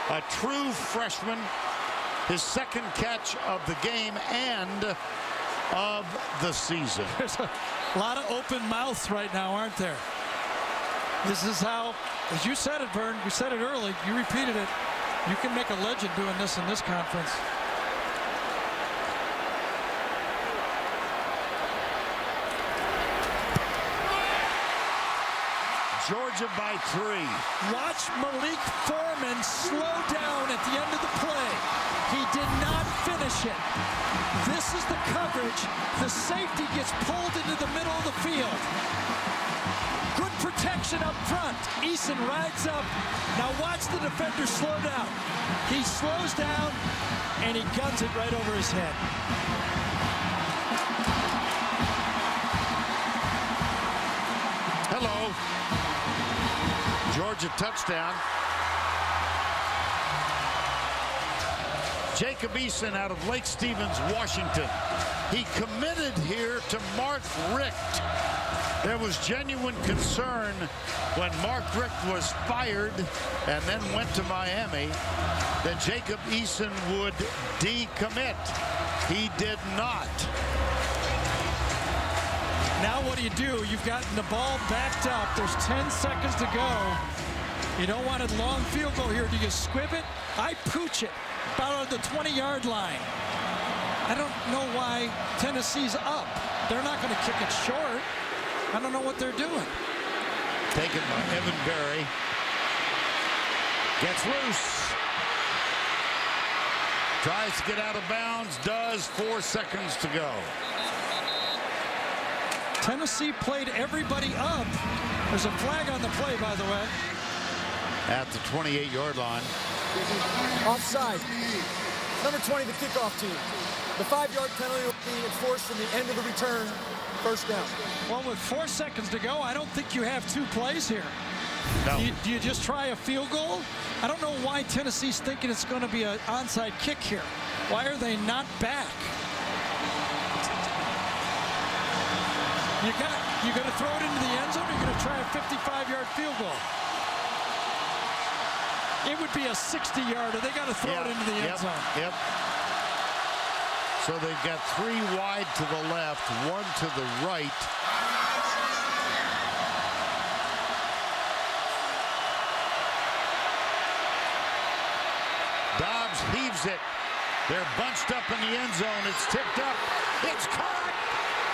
[SPEAKER 1] a true freshman. His second catch of the game and of the season.
[SPEAKER 2] There's a lot of open mouths right now, aren't there? This is how, as you said it, Vern, you said it early, you repeated it. You can make a legend doing this in this conference.
[SPEAKER 1] Georgia by 3.
[SPEAKER 2] Watch Malik Foreman slow down at the end of the play. He did not finish it. This is the coverage. The safety gets pulled into the middle of the field. Good protection up front. Eason rides up. Now watch the defender slow down. He slows down and he guns it right over his head.
[SPEAKER 1] Hello. Georgia touchdown. Jacob Eason out of Lake Stevens, Washington. He committed here to Mark Richt. There was genuine concern when Mark Richt was fired and then went to Miami that Jacob Eason would decommit. He did not.
[SPEAKER 2] Now what do? You've gotten the ball backed up. There's 10 seconds to go. You don't want a long field goal here. Do you squib it? I pooch it about on the 20-yard line. I don't know why Tennessee's up. They're not going to kick it short. I don't know what they're doing.
[SPEAKER 1] Taken by Evan Berry. Gets loose. Tries to get out of bounds. Does. 4 seconds to go.
[SPEAKER 2] Tennessee played everybody up. There's a flag on the play, by the way.
[SPEAKER 1] At the 28-yard line.
[SPEAKER 6] Offside. Number 20, the kickoff team. The 5-yard penalty will be enforced from the end of the return. First down.
[SPEAKER 2] Well, with 4 seconds to go, I don't think you have 2 plays here.
[SPEAKER 1] No.
[SPEAKER 2] Do you just try a field goal? I don't know why Tennessee's thinking it's going to be an onside kick here. Why are they not back? You going to throw it into the end zone, or you're going to try a 55-yard field goal? It would be a 60-yarder. They got to throw it into the end zone.
[SPEAKER 1] Yep. So they've got 3 wide to the left, 1 to the right. Dobbs heaves it. They're bunched up in the end zone. It's tipped up. It's caught.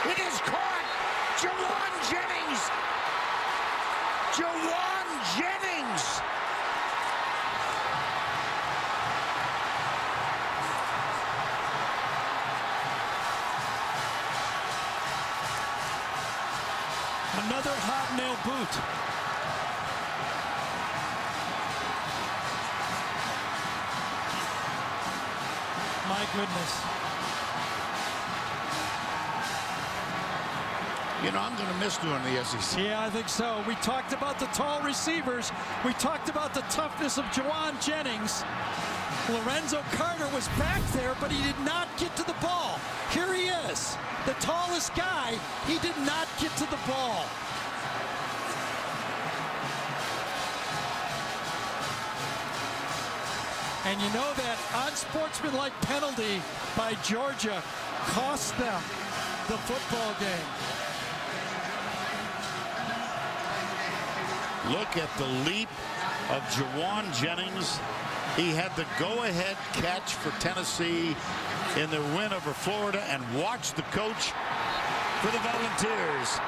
[SPEAKER 1] It is caught. Jawan Jennings. Jawan Jennings.
[SPEAKER 2] Another hobnail boot. my goodness.
[SPEAKER 1] You know, I'm going to miss doing the SEC.
[SPEAKER 2] Yeah, I think so. We talked about the tall receivers. We talked about the toughness of Jawan Jennings. Lorenzo Carter was back there, but he did not get to the ball. Here he is, the tallest guy. He did not get to the ball. And you know that unsportsmanlike penalty by Georgia cost them the football game.
[SPEAKER 1] Look at the leap of Jawan Jennings. He had the go-ahead catch for Tennessee in their win over Florida, and watch the coach for the Volunteers.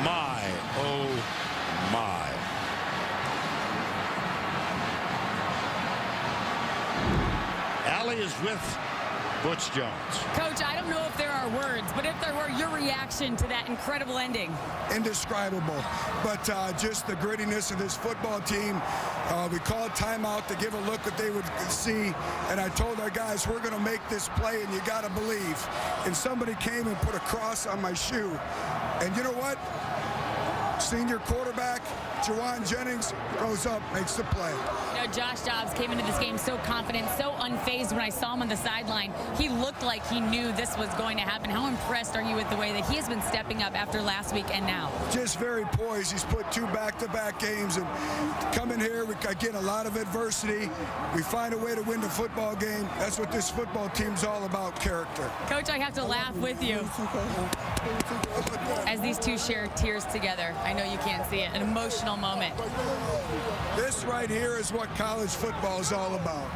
[SPEAKER 1] My, oh my. Allie is with Butch Jones.
[SPEAKER 3] Coach, I don't know if there are words, but if there were, your reaction to that incredible ending.
[SPEAKER 5] Indescribable, but just the grittiness of this football team. We called timeout to give a look that they would see, and I told our guys, we're going to make this play, and you got to believe. And somebody came and put a cross on my shoe, and you know what? Senior quarterback Jawan Jennings goes up, makes the play.
[SPEAKER 3] You know, Josh Dobbs came into this game so confident, so unfazed. When I saw him on the sideline, he looked like he knew this was going to happen. How impressed are you with the way that he has been stepping up after last week and now?
[SPEAKER 5] Just very poised. He's put 2 back-to-back games, and coming here, we get a lot of adversity. We find a way to win the football game. That's what this football team's all about, character.
[SPEAKER 3] Coach, I have to laugh with you as these two share tears together. I know you can't see it. An emotional moment.
[SPEAKER 5] This right here is what college football is all about.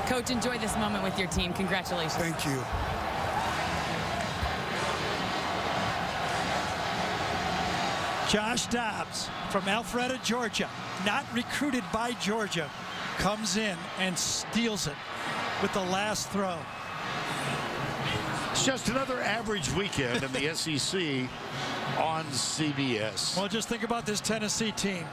[SPEAKER 3] Coach, enjoy this moment with your team. Congratulations.
[SPEAKER 5] Thank you.
[SPEAKER 2] Josh Dobbs from Alpharetta, Georgia, not recruited by Georgia, comes in and steals it with the last throw.
[SPEAKER 1] It's just another average weekend in the SEC on CBS.
[SPEAKER 2] Well, just think about this Tennessee team.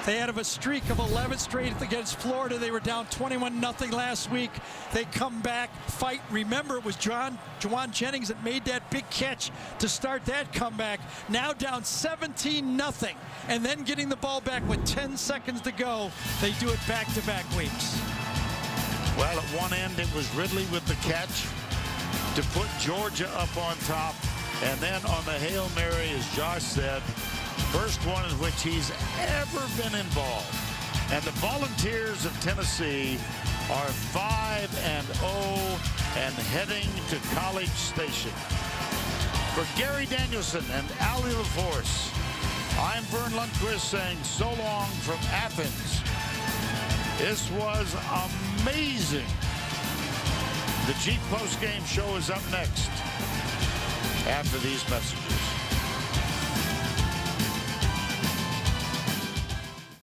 [SPEAKER 2] They had a streak of 11 straight against Florida. They were down 21-0 last week. They come back, fight. Remember, it was Jawan Jennings that made that big catch to start that comeback. Now down 17-0, and then getting the ball back with 10 seconds to go. They do it back-to-back weeks.
[SPEAKER 1] Well, at one end, it was Ridley with the catch to put Georgia up on top. And then on the Hail Mary, as Josh said, first one in which he's ever been involved. And the Volunteers of Tennessee are 5-0 and heading to College Station. For Gary Danielson and Ali LaForce, I'm Vern Lundquist saying so long from Athens. This was amazing. The Jeep Postgame show is up next after these messages.